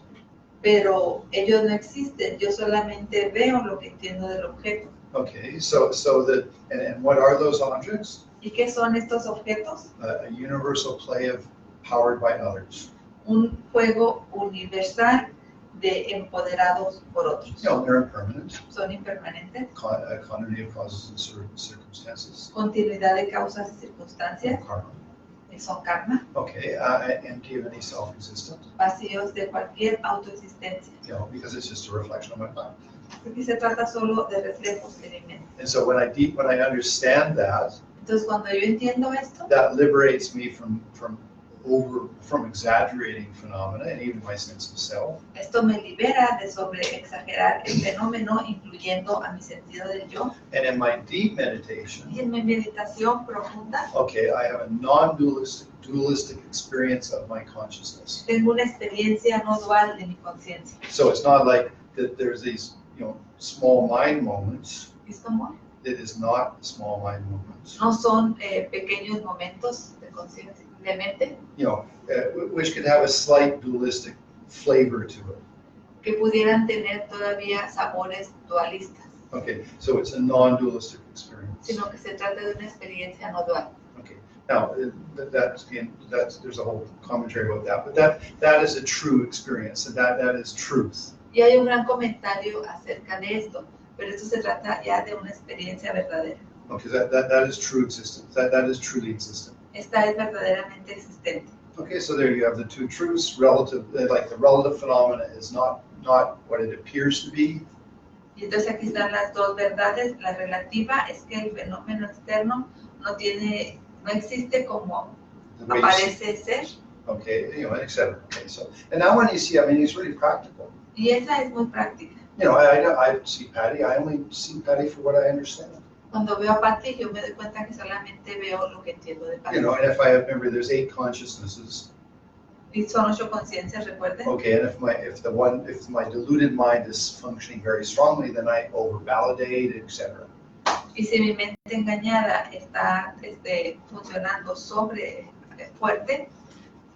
pero ellos no existen, yo solamente veo lo que entiendo del objeto. Okay, so that, and what are those objects? ¿Y qué son estos objetos? A universal play of powered by others. Un juego universal de empoderados por otros. They're impermanent, Son impermanentes, continuity of causes and circumstances, continuidad de causas y circunstancias, karma. Son karma, Okay, empty of any self-existent, vacíos de cualquier autoexistencia. because it's just a reflection of my mind. Aquí se trata solo de reflejos en mi mente. And so when I understand that, Entonces, cuando yo entiendo esto, that liberates me from exaggerating phenomena and even my sense of self. esto me libera de sobreexagerar el fenómeno, incluyendo a mi sentido del yo. And in my deep meditation, Y en mi meditación profunda, okay, I have a non-dualistic experience of my consciousness. tengo una experiencia no dual de mi conciencia. So it's not like that there's these, small mind moments. Es como, It is not small mind moments. no son pequeños momentos de conciencia, de mente, Which could have a slight dualistic flavor to it. que pudieran tener todavía sabores dualistas, Okay, so it's a non-dualistic experience. sino que se trata de una experiencia no dual. Okay, now there's a whole commentary about that, but that is a true experience, and that is truth. Y hay un gran comentario acerca de esto, pero esto se trata ya de una experiencia verdadera. Okay, that is true existence. That is truly existent. Esta es verdaderamente existente. Okay, so there you have the two truths. Relative, like the relative phenomena is not what it appears to be. Y entonces aquí están las dos verdades. La relativa es que el fenómeno externo no existe como The way you see- parece ser. Okay, etc. Okay, so and now when you see, it's really practical. Y esa es muy práctica. I see Patty. I only see Patty for what I understand. Cuando veo a Patty, yo me doy cuenta que solamente veo lo que entiendo de Patty. And if I remember, there's 8 consciousnesses. Y son 8 conciencias, recuerden. Okay, and if my deluded mind is functioning very strongly, then I overvalidate, etc. Y si mi mente engañada está funcionando fuerte,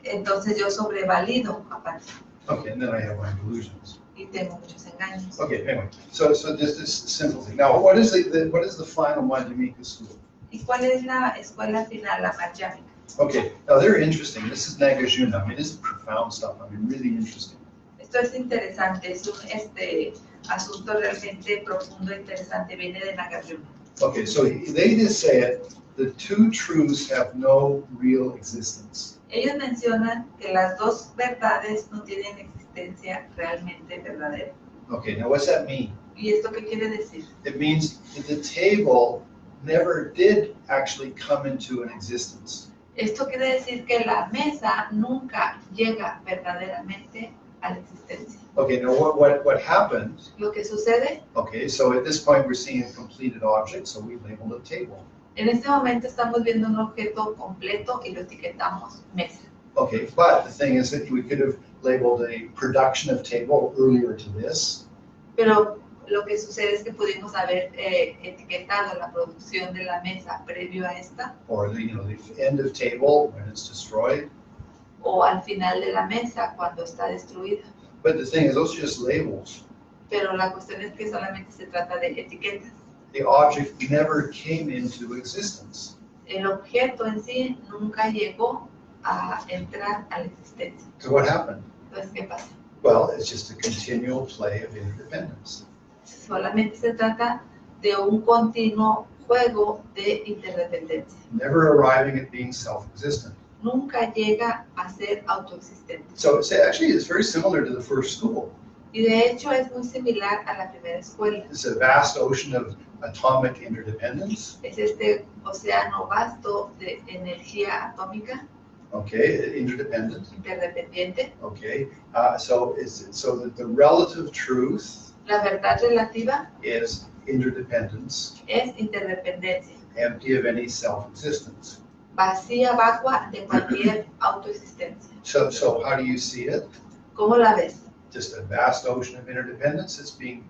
entonces yo sobrevalido a Patty. Okay, and then I have my delusions. Y tengo muchos engaños. Okay, anyway, so just this simple thing. Now, what is the final Madhyamika school? ¿Y cuál es la escuela final, la Madhyamika? Okay, now they're interesting. This is Nagarjuna. This is profound stuff. Really interesting. Esto es interesante, es un asunto realmente profundo e interesante, viene de Nagarjuna. Okay, so they just say it, the two truths have no real existence. Ellos mencionan que las dos verdades no tienen existencia realmente verdadera. Okay, now what's that mean? ¿Y esto qué quiere decir? It means that the table never did actually come into an existence. Esto quiere decir que la mesa nunca llega verdaderamente a la existencia. Okay, now what happened? Lo que sucede, Okay, so at this point we're seeing a completed object, so we labeled a table. en este momento estamos viendo un objeto completo y lo etiquetamos mesa. Okay, but the thing is that we could have labeled a production of table earlier to this. Pero lo que sucede es que pudimos haber etiquetado la producción de la mesa previo a esta, Or the end of table when it's destroyed. o al final de la mesa cuando está destruida. But the thing is, those are just labels. Pero la cuestión es que solamente se trata de etiquetas. The object never came into existence. El objeto en sí nunca llegó a entrar a la existencia. So what happened? Entonces, ¿qué pasa? Well, it's just a continual play of interdependence. Solamente se trata de un continuo juego de interdependencia. Never arriving at being self-existent. Nunca llega a ser autoexistente. So actually it's very similar to the first school. Y de hecho es muy similar a la primera escuela. It's a vast ocean of atomic interdependence. Es este océano vasto de energía atómica Okay, interdependent. interdependiente. Okay, so that the relative truth La verdad relativa is interdependence, es interdependencia, empty of any self-existence. vacía, vacua de cualquier autoexistencia. So how do you see it? ¿Cómo la ves? Just a vast ocean of interdependence. It's being,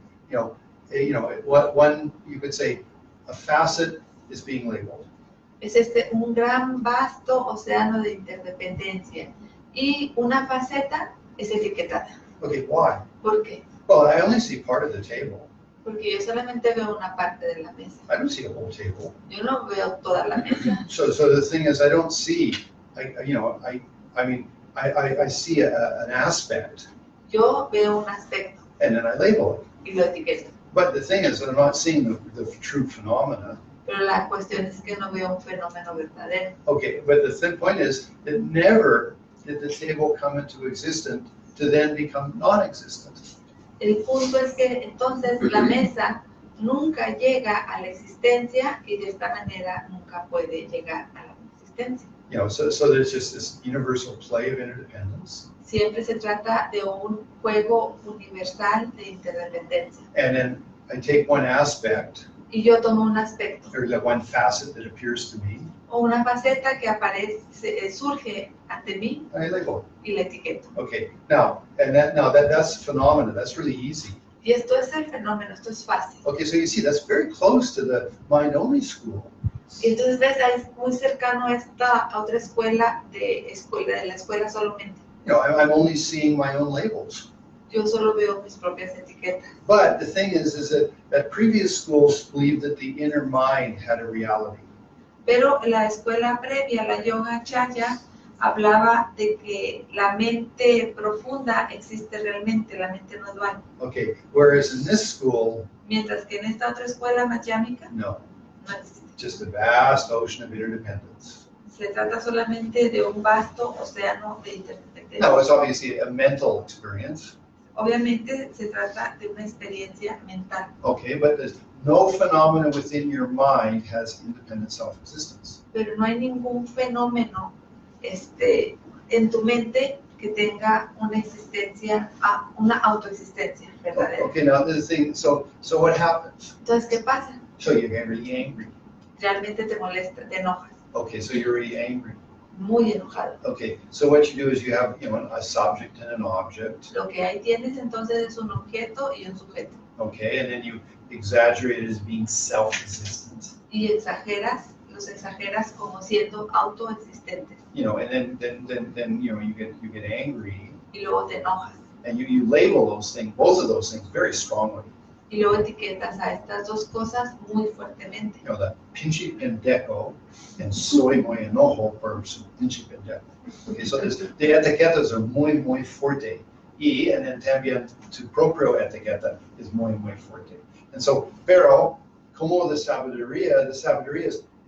one you could say, a facet is being labeled. Es un gran vasto océano de interdependencia y una faceta es etiquetada. Okay, why? ¿Por qué? Well, I only see part of the table. Porque yo solamente veo una parte de la mesa. I don't see a whole table. Yo no veo toda la mesa. So the thing is, I don't see, I see an aspect, Yo veo un aspecto and then I label it. y lo etiqueto. But the thing is, that I'm not seeing the true phenomena. Pero la cuestión es que no veo un fenómeno verdadero. Okay, but the point is that never did the table come into existence to then become non-existent. El punto es que entonces la mesa nunca llega a la existencia y de esta manera nunca puede llegar a la existencia. So there's just this universal play of interdependence. Siempre se trata de un juego universal de interdependencia. And then I take one aspect, Y yo tomo un aspecto or the one facet that appears to me, o una faceta que aparece, surge ante mí and I label y la etiqueto. it. Okay, that's phenomena. That's really easy. Y esto es el fenómeno, esto es fácil. Okay, so you see, that's very close to the mind-only school. Y entonces ves, es muy cercano a esta otra escuela de la escuela solamente. I'm only seeing my own labels. Yo solo veo mis propias etiquetas. But the thing is that previous schools believed that the inner mind had a reality. Pero la escuela previa, la Yoga Chaya, hablaba de que la mente profunda existe realmente, la mente no dual. Okay, whereas in this school, Mientras que en esta otra escuela machámica no, no existe. just a vast ocean of interdependence. Se trata solamente de un vasto océano de interdependencia. Now, it's obviously a mental experience, Obviamente se trata de una experiencia mental, okay, but there's no phenomena within your mind has independent self-existence. pero no hay ningún fenómeno en tu mente que tenga una existencia, una autoexistencia verdadera. Okay, now the thing, so what happens? Entonces, ¿qué pasa? So you get really angry. Realmente te molesta, te enojas, Okay, so you're really angry. muy enojado. Okay, so what you do is you have, a subject and an object, Lo que ahí tienes entonces es un objeto y un sujeto. okay, and then you exaggerate it as being self-existent, Y los exageras como siendo autoexistentes. and then you get angry, Y luego te enojas. and you label those things, both of those things, very strongly. Y luego etiquetas a estas dos cosas muy fuertemente. The pinche pendejo and soy muy enojo por su pinche pendejo. Okay, so the etiquetas are muy fuerte. And then también tu propio etiqueta es muy fuerte. And so, pero, como the sabiduría es,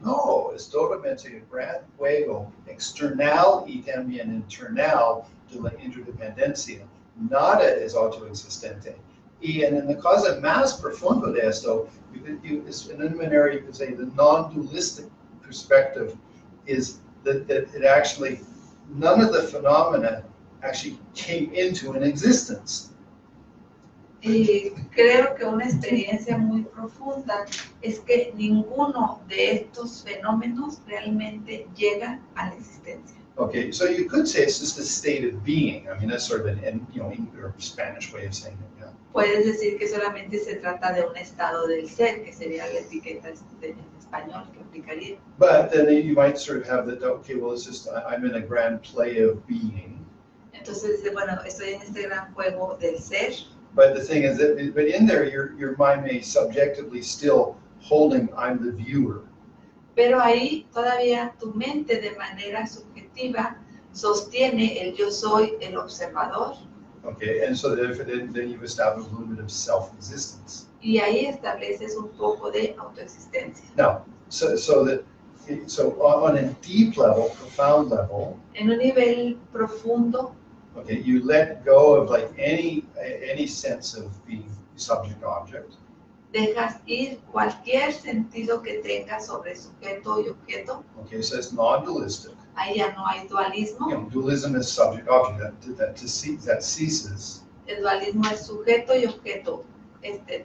no, es totalmente un gran juego external y también internal de la interdependencia. Nada es autoexistente. Y en la cosa más profunda de esto, in Illuminary, you could say the non-dualistic perspective is that it actually, none of the phenomena actually came into an existence. Y creo que una experiencia muy profunda es que ninguno de estos fenómenos realmente llega a la existencia. Okay, so you could say it's just a state of being. I mean, that's sort of an, or Spanish way of saying it, yeah. Puedes decir que solamente se trata de un estado del ser, que sería la etiqueta en español que aplicaría. But then you might sort of have that, okay, well, it's just, I'm in a grand play of being. Entonces dice, bueno, estoy en este gran juego del ser. But the thing is that, but in there, your mind may subjectively still holding, I'm the viewer. Pero ahí todavía tu mente de manera subjetiva sostiene el yo soy el observador. Okay, and so then you establish a little bit of self-existence. Y ahí estableces un poco de autoexistencia. Now, so on a deep level, profound level, En un nivel profundo, okay, you let go of like any sense of being subject-object. dejas ir cualquier sentido que tengas sobre sujeto y objeto. Okay, so it's non-dualistic. Ahí ya no hay dualismo. You know, dualism is subject-object. That ceases. El dualismo es sujeto y objeto.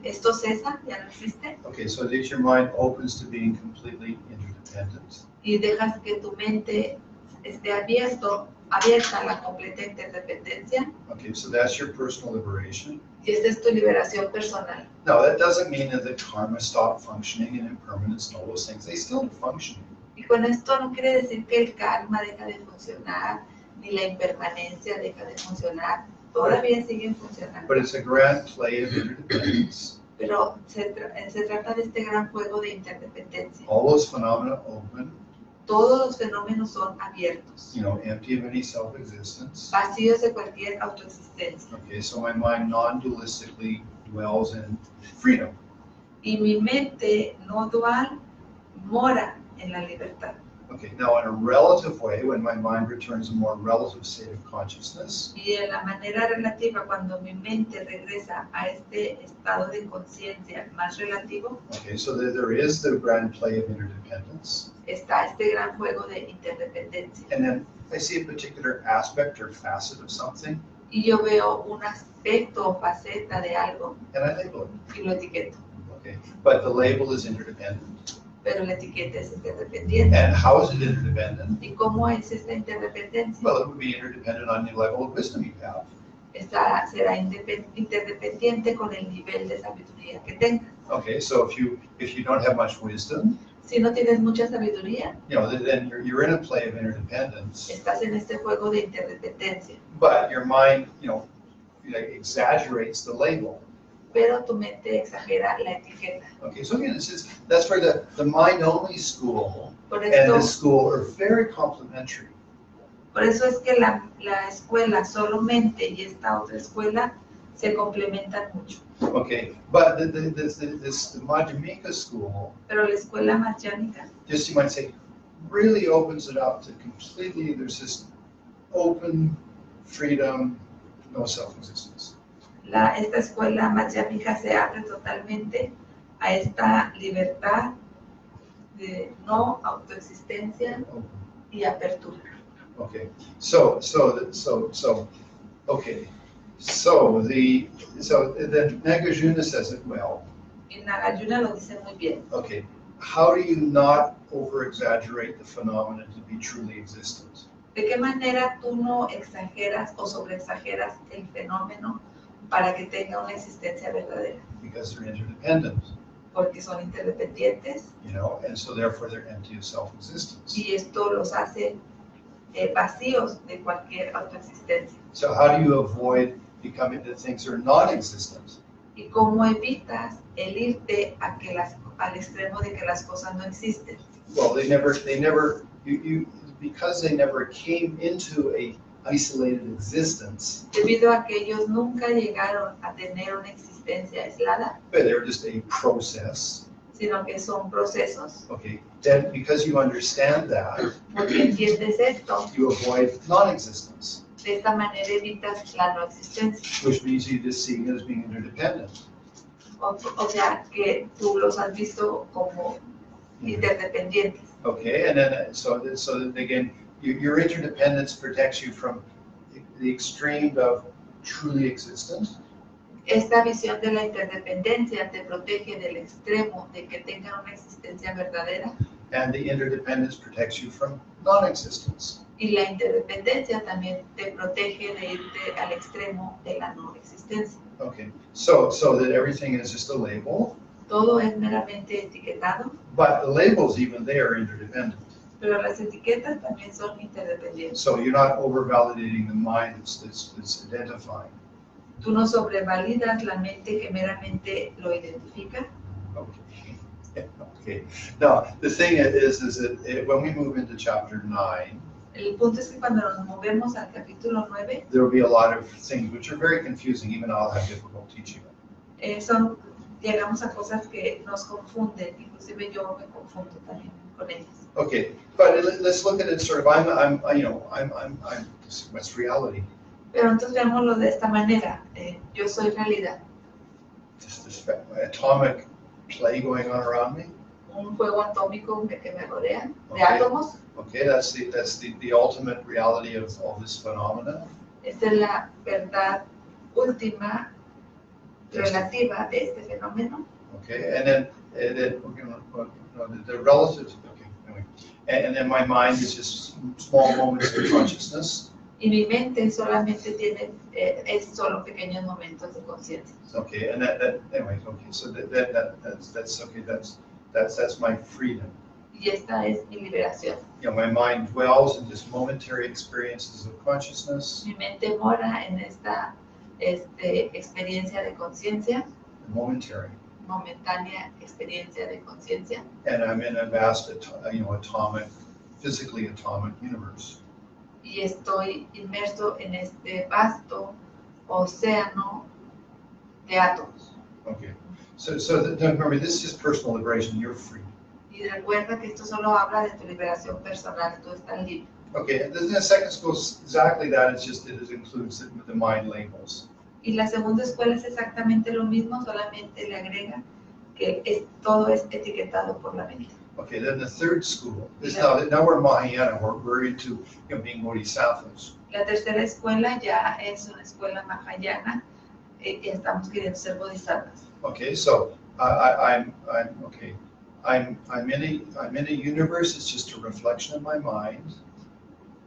Esto cesa, ya no existe. Okay, so that your mind opens to being completely interdependent. Y dejas que tu mente esté abierta a la completa interdependencia. Okay, so that's your personal liberation. Y esta es tu liberación personal. Now, that doesn't mean that the karma stopped functioning and impermanence and all those things. They still function. Y con esto no quiere decir que el karma deja de funcionar, ni la impermanencia deja de funcionar. Todavía siguen funcionando. But it's a grand play of interdependence. Pero se trata de este gran juego de interdependencia. All those phenomena open, Todos los fenómenos son abiertos, empty of any self-existence. vacíos de cualquier autoexistencia. Okay, so my mind non-dualistically dwells in freedom. Y mi mente no dual mora en la libertad. Okay, now in a relative way, when my mind returns a more relative state of consciousness, Y de la manera relativa, cuando mi mente regresa a este estado de conciencia más relativo, okay, so there is the grand play of interdependence. está este gran juego de interdependencia. And then I see a particular aspect or facet of something, Y yo veo un aspecto o faceta de algo and I label it. y lo etiqueto. Okay, but the label is interdependent. Pero la etiqueta es interdependiente. And how is it interdependent? ¿Y cómo es esta interdependencia? Well, it would be interdependent on the level of wisdom you have. Esta será interdependiente con el nivel de sabiduría que tengas. Okay, so if you don't have much wisdom, Si no tienes mucha sabiduría, then you're in a play of interdependence. estás en este juego de interdependencia. But your mind, exaggerates the label. Pero tu mente exagera la etiqueta. Okay, so again, that's where the mind-only school Por and esto, this school are very complementary. por eso es que la escuela solo mente y esta otra escuela se complementan mucho. Okay, but the Madhyamika school, Pero la escuela madhyamika just you might say, really opens it up to completely, there's this open freedom, no self-existence. esta escuela madhyamika se abre totalmente a esta libertad de no autoexistencia y apertura. Okay, so then Nagarjuna says it well. Y Nagarjuna lo dice muy bien. Okay, how do you not over-exaggerate the phenomenon to be truly existent? ¿De qué manera tú no exageras o sobreexageras el fenómeno para que tenga una existencia verdadera? Because they're interdependent, Porque son interdependientes and so therefore they're empty of self-existence. y esto los hace vacíos de cualquier autoexistencia. So how do you avoid becoming the things that are non-existent? ¿Y cómo evitas el irte a al extremo de que las cosas no existen? Well, because they never came into a isolated existence, Debido a que ellos nunca llegaron a tener una existencia aislada, but they were just a process. sino que son procesos. Okay, then because you understand that, Porque entiendes esto, you avoid non-existence, de esta manera evitas la no existencia. which means you just see it as being interdependent. O sea, que tú los has visto como interdependientes. Okay, and then so that again, your interdependence protects you from the extreme of truly existent. Esta visión de la interdependencia te protege del extremo de que tengan una existencia verdadera. And the interdependence protects you from non-existence. Y la interdependencia también te protege de irte al extremo de la no existencia. Okay, so that everything is just a label, Todo es meramente etiquetado, but the labels, even they are interdependent. pero las etiquetas también son interdependientes. So you're not over-validating the mind that's identifying. Tú no sobrevalidas la mente que meramente lo identifica. Okay. Okay. Now, the thing is that when we move into chapter 9, El punto es que cuando nos movemos al capítulo 9, there will be a lot of things which are very confusing. Even I'll have difficult teaching them. llegamos a cosas que nos confunden, inclusive yo me confundo también con ellas. Okay, but let's look at it sort of. I'm what's reality? Pero entonces veámoslo de esta manera. Yo soy realidad. Just this atomic play going on around me. Un juego atómico que me rodea, de Okay. átomos. Okay, that's the ultimate reality of all this phenomena. Esta es la verdad última relativa de este fenómeno. Okay, and then the relative. Okay, anyway, and then my mind is just small moments of consciousness. Y mi mente solamente tiene, es solo pequeños momentos de conciencia. Okay, and that anyway. Okay, so that's okay. That's my freedom. Y esta es mi liberación. You know, my mind dwells in just momentary experiences of consciousness. Mi mente mora en esta experiencia de conciencia, Momentary. momentánea experiencia de conciencia. And I'm in a vast, atomic, physically atomic universe. Y estoy inmerso en este vasto océano de átomos. Okay, so remember, this is just personal liberation. You're free. Y recuerda que esto solo habla de tu liberación personal, tú estás libre. Okay, and then the second school is exactly that. It includes the mind labels. Y la segunda escuela es exactamente lo mismo, solamente le agrega que todo es etiquetado por la mente. Okay, then the third school is now we're Mahayana. We're into being bodhisattvas. La tercera escuela ya es una escuela mahayana y estamos queriendo ser bodhisattvas. Okay, so I'm okay. I'm in a universe. It's just a reflection of my mind.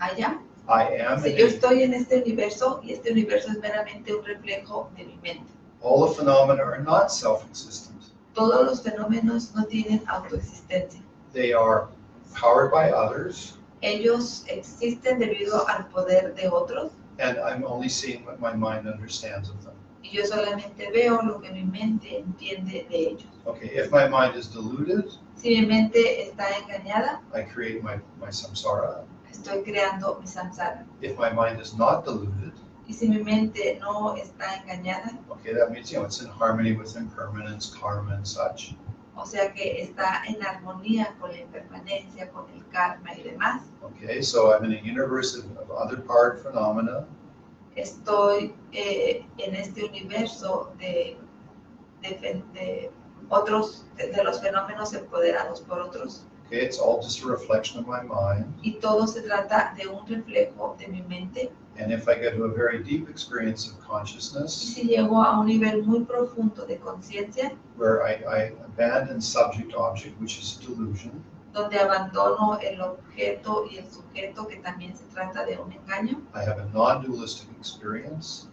Allá. I am. Si yo estoy en este universo y este universo es meramente un reflejo de mi mente. All the phenomena are not self-existent. Todos los fenómenos no tienen autoexistencia. They are powered by others, Ellos existen debido al poder de otros and I'm only seeing what my mind understands of them. y yo solamente veo lo que mi mente entiende de ellos. Okay, if my mind is deluded, Si mi mente está engañada, I create my samsara. estoy creando mi samsara. If my mind is not deluded, Y si mi mente no está engañada, okay, that means it's in harmony with impermanence, karma, and such. o sea que está en armonía con la impermanencia, con el karma y demás. Okay, so I'm in a universe of other part phenomena. Estoy en este universo de otros, de los fenómenos empoderados por otros. Okay, it's all just a reflection of my mind. Y todo se trata de un reflejo de mi mente. And if I get to a very deep experience of Y consciousness, si llego a un nivel muy profundo de conciencia, where I abandon subject-object, which is delusion, donde abandono el objeto y el sujeto, que también se trata de un engaño, I have a non-dualistic experience.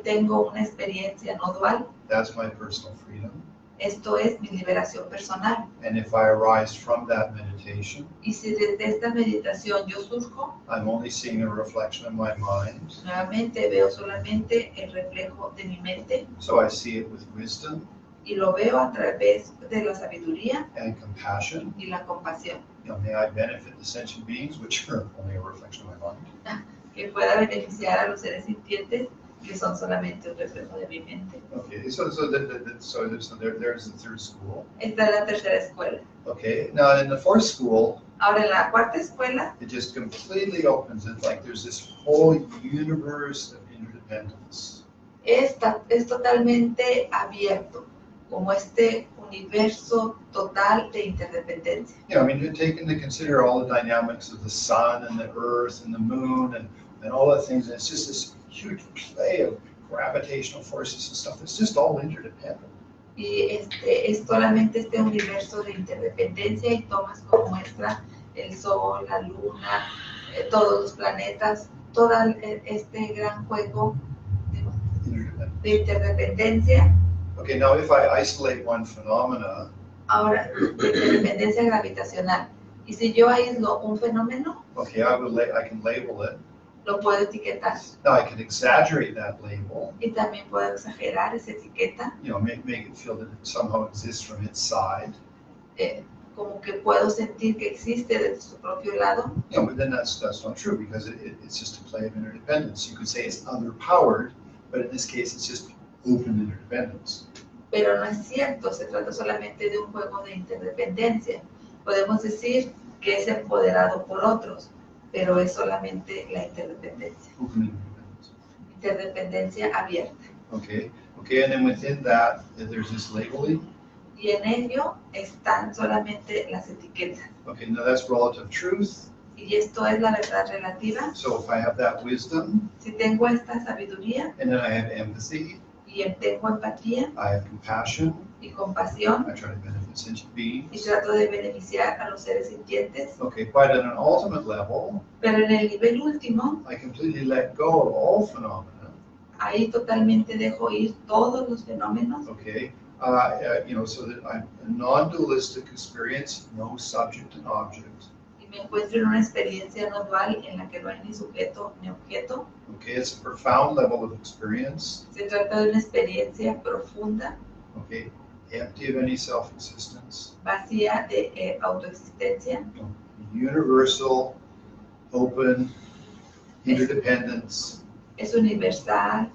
tengo una experiencia no dual. That's my personal freedom. Esto es mi liberación personal. And if I arise from that meditation, Y si desde esta meditación yo surjo, I'm only seeing a reflection of my mind. nuevamente veo solamente el reflejo de mi mente So I see it with wisdom y lo veo a través de la sabiduría and compassion. y la compasión, May I benefit the sentient beings, which are only a reflection of my mind. que pueda beneficiar a los seres sintientes, que son solamente un reflejo de mi mente. Okay, so there's the third school. Esta es la tercera escuela. Okay, now in the fourth school, Ahora, en la cuarta escuela, it just completely opens. It's like there's this whole universe of interdependence. es totalmente abierto, como este universo total de interdependencia. I mean, you take into consider all the dynamics of the sun and the earth and the moon and all the things. And it's just this huge play of gravitational forces and stuff. It's just all interdependent. Y es solamente este universo de interdependencia y tomas como muestra el Sol, la Luna, todos los planetas, todo este gran juego Interdependent. de interdependencia. Okay, now if I isolate one phenomena, Ahora, de interdependencia gravitacional. Y si yo aíslo un fenómeno, okay, I can label it. lo puedo etiquetar. Now I can exaggerate that label, Y también puedo exagerar esa etiqueta, make it feel that it somehow exists from its side. como que puedo sentir que existe desde su propio lado. But then that's not true because it's just a play of interdependence. You could say it's other-powered, but in this case it's just open interdependence. Pero no es cierto, se trata solamente de un juego de interdependencia. Podemos decir que es empoderado por otros, pero es solamente la interdependencia. Open interdependence. Interdependencia abierta. Okay, and then within that, there's this labeling. Y en ello están solamente las etiquetas. Okay, now that's relative truth. Y esto es la verdad relativa. So if I have that wisdom, Si tengo esta sabiduría and then I have empathy, y tengo empatía I have compassion, y compasión I try to benefit sentient y beings. trato de beneficiar a los seres sintientes, Okay, but at an ultimate level, pero en el nivel último, I completely let go of all phenomena. ahí totalmente dejo ir todos los fenómenos. Okay, so that I'm a non-dualistic experience, no subject and object. Y me encuentro en una experiencia no dual en la que no hay ni sujeto ni objeto. Okay, it's a profound level of experience. Se trata de una experiencia profunda, Okay, empty of any self-existence, vacía de autoexistencia, universal, open, interdependence, es universal,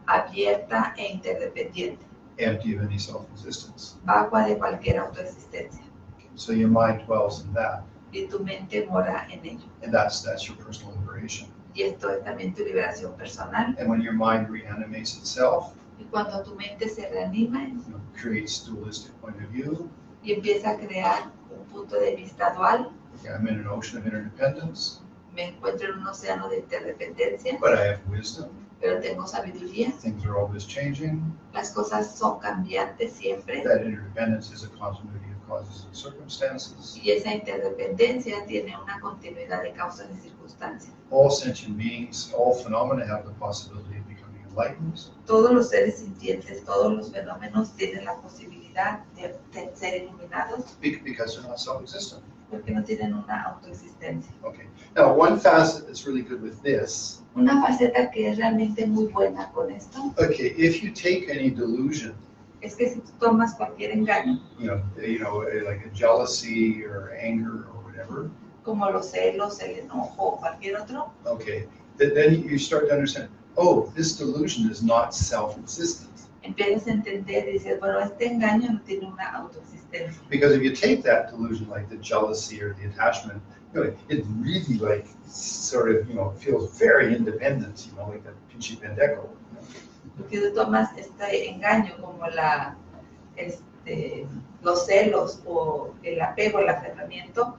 abierta e interdependiente, empty of any self-existence. vacua de cualquier autoexistencia. Okay, so your mind dwells in that, Y tu mente mora en ello. and that's your personal liberation. Y esto es también tu liberación personal. And when your mind reanimates itself, Y cuando tu mente se reanima creates dualistic point of view, y empieza a crear un punto de vista dual, okay, I'm in an ocean of interdependence, me encuentro en un océano de interdependencia, but I have wisdom. pero tengo sabiduría. Things are always changing. Las cosas son cambiantes siempre. That interdependence is a continuity of causes and circumstances. Y esa interdependencia tiene una continuidad de causas y circunstancias. All sentient beings, all phenomena have the possibility of becoming enlightened. Todos los seres sintientes, todos los fenómenos tienen la posibilidad de ser iluminados Because they're not self-existent. porque no tienen una autoexistencia. Okay. Now, one facet that's really good with this, Una faceta que es realmente muy buena con esto okay, if you take any delusion, es que si tú tomas cualquier engaño, like a jealousy or anger or whatever, como los celos, el enojo o cualquier otro, okay, then you start to understand, oh, this delusion is not self-existent. empiezas a entender y dices, bueno, este engaño no tiene una autoexistencia. Because if you take that delusion, like the jealousy or the attachment, it really sort of, feels very independent, like that pinche pendejo. Porque tú tomas este engaño como los celos o el apego, el aferramiento,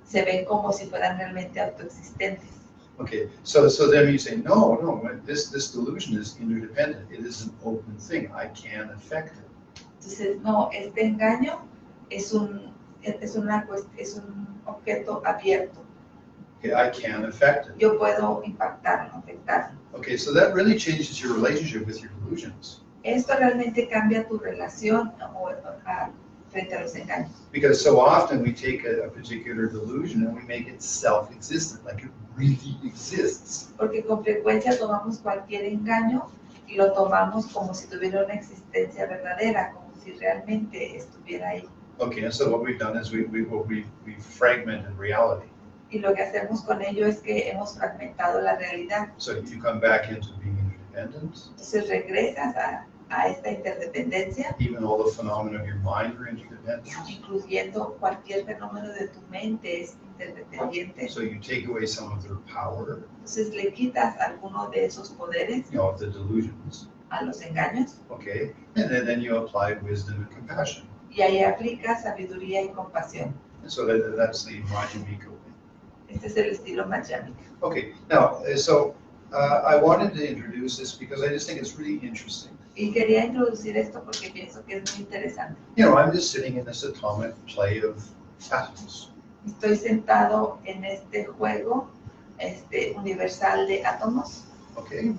se ven como si fueran realmente autoexistentes. Okay, so then you say, no, this delusion is interdependent. It is an open thing. I can affect it. Entonces, no, este engaño es un objeto abierto. Okay, I can affect it. Yo puedo impactarlo, afectarlo. Okay, so that really changes your relationship with your delusions. Esto realmente cambia tu relación frente a los engaños. Because so often we take a particular delusion and we make it self-existent, like it really exists. Porque con frecuencia tomamos cualquier engaño y lo tomamos como si tuviera una existencia verdadera, como si realmente estuviera ahí. Okay, and so what we've done is we fragmented reality. Y lo que hacemos con ello es que hemos fragmentado la realidad. So you come back into being interdependent. Entonces regresas a esta interdependencia, Even all the phenomena of your mind are interdependent. incluyendo cualquier fenómeno de tu mente es interdependiente. So you take away some of their power, Entonces le quitas alguno de esos poderes of the delusions. a los engaños Okay, and then you apply wisdom and compassion. y ahí aplicas sabiduría y compasión. And so that's the Majjhimika way. Este es el estilo Madhyamika. Okay, now, so I wanted to introduce this because I just think it's really interesting. Y quería introducir esto porque pienso que es muy interesante. You know, I'm just sitting in this atomic play of atoms. Estoy sentado en este juego universal de átomos. Okay,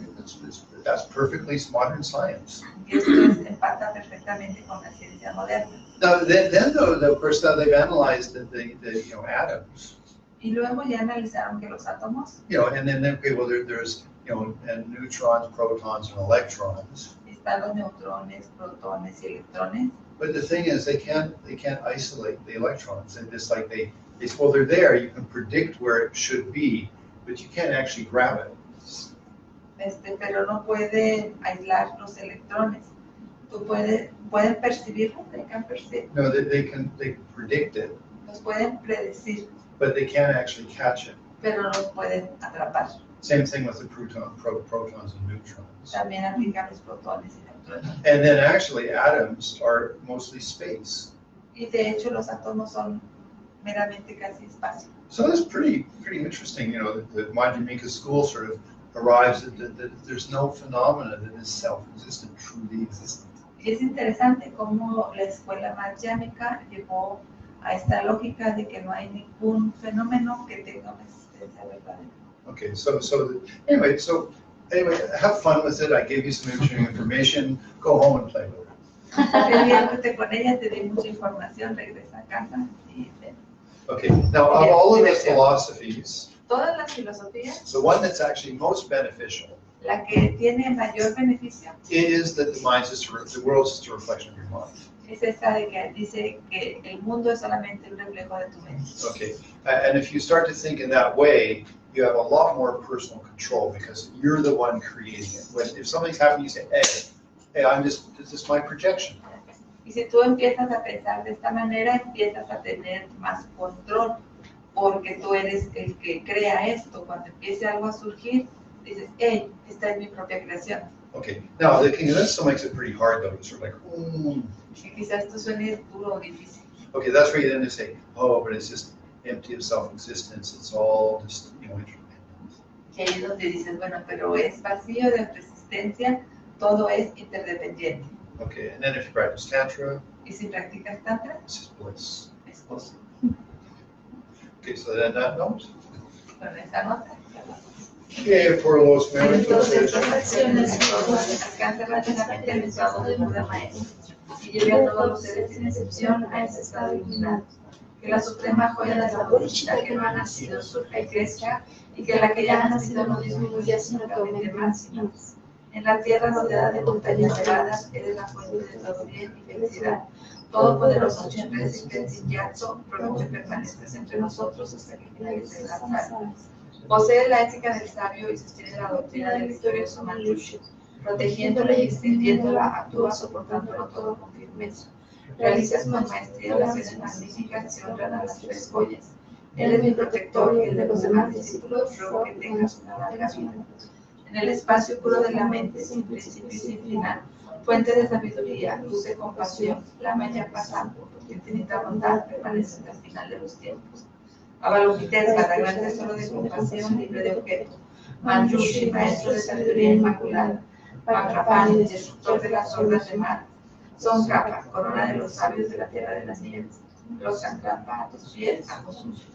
that's perfectly modern science. Y esto empata perfectamente con la ciencia moderna. Now, then though, of course, now they've analyzed the atoms. Y luego ya analizaron que los átomos And then okay, well, there's and neutrons, protons, and electrons. están los neutrones, protones y electrones. But the thing is, they can't isolate the electrons. And just like well, they're there. You can predict where it should be, but you can't actually grab it. Pero no pueden aislar los electrones. Pueden percibirlos, they can perceive. No, they predict it, Los pueden predecir, but they can't actually catch it. pero no los pueden atrapar. Same thing with the protons and neutrons. También aplican los protones y neutrones. And then actually atoms are mostly space. Y de hecho los átomos son meramente casi espacio. So that's pretty interesting, the Madhyamika school sort of arrives at that there's no phenomena that is self-existent, truly existent. Y es interesante cómo la escuela madhyamika llegó a esta lógica de que no hay ningún fenómeno que tenga una existencia verdadera. Okay, so anyway, have fun with it. I gave you some interesting information. Go home and play with it. Diviértete con ella, te di mucha información, regresa a casa y ven. Okay, now of all of the philosophies, Todas las filosofías, the one that's actually most beneficial la que tiene mayor beneficio is that the world is just a reflection of your mind. es esa de que dice que el mundo es solamente un reflejo de tu mente. Okay, and if you start to think in that way, you have a lot more personal control because you're the one creating it. If something's happening, you say, hey, this is my projection. Y si tú empiezas a pensar de esta manera, empiezas a tener más control, porque tú eres el que crea esto. Cuando empiece algo a surgir, dices, hey, esta es mi propia creación. Okay, now that still makes it pretty hard though. It's sort of like, Y quizás esto suene duro o difícil. Okay, that's where you then say, but it's just empty of self-existence. It's all just, interdependent. Y ahí es donde dices, bueno, pero es vacío de autoexistencia, todo es interdependiente. Okay, and then if you practice Tantra, Y si practicas tantra, it's just bliss. es gozo. Okay, so then that note. Con esa nota, Okay, por los méritos de estas acciones, alcanza rápidamente el estado de Buda maestro y lleve a todos los seres sin excepción a ese estado iluminado. Que la suprema joya de la bolita que no ha nacido surja y crezca, y que la que ya ha nacido no disminuya, sino que aumente más y más. En la tierra rodeada de montañas nevadas, eres la fuente de todo bien y felicidad. Todopoderoso Chenrez y Tenzin Gyatso, ruego que permanezcas entre nosotros hasta que finalicen las alas. Posee la ética del sabio y sostiene la doctrina del victorioso Manjushri. Protegiéndola y extendiéndola, actúa soportándolo todo con firmeza. Realizas con maestría oraciones magníficas que honran a las tres joyas. Él es mi protector y el de los demás discípulos, ruego que tengas una larga vida. En el espacio puro de la mente, sin principio y sin final, fuente de sabiduría, luz de compasión, flama ya pasando, porque infinita bondad permanece hasta el final de los tiempos. Avalokitesvara, gran tesoro de compasión, libre de objeto. Manjushri, maestro de sabiduría inmaculada. Mankrapani, destructor de las hordas de mar. Tsongkhapa, corona de los sabios de la tierra de las nieves. Los Sankrapa, a tus pies, ambos untos.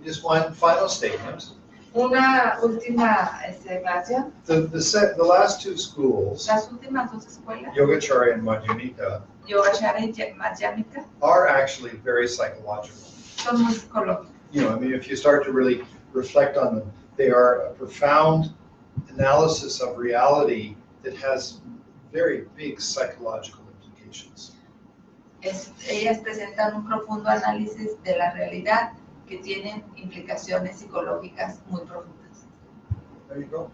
Just one final statement. Una última declaración. The last two schools, Las últimas dos escuelas, Yogacara and Madhyamika, Yogacara y Madhyamika, are actually very psychological. son muy psicológicas. If you start to really reflect on them, they are a profound analysis of reality that has very big psychological implications. Ellas presentan un profundo análisis de la realidad que tienen implicaciones psicológicas muy profundas. There you go.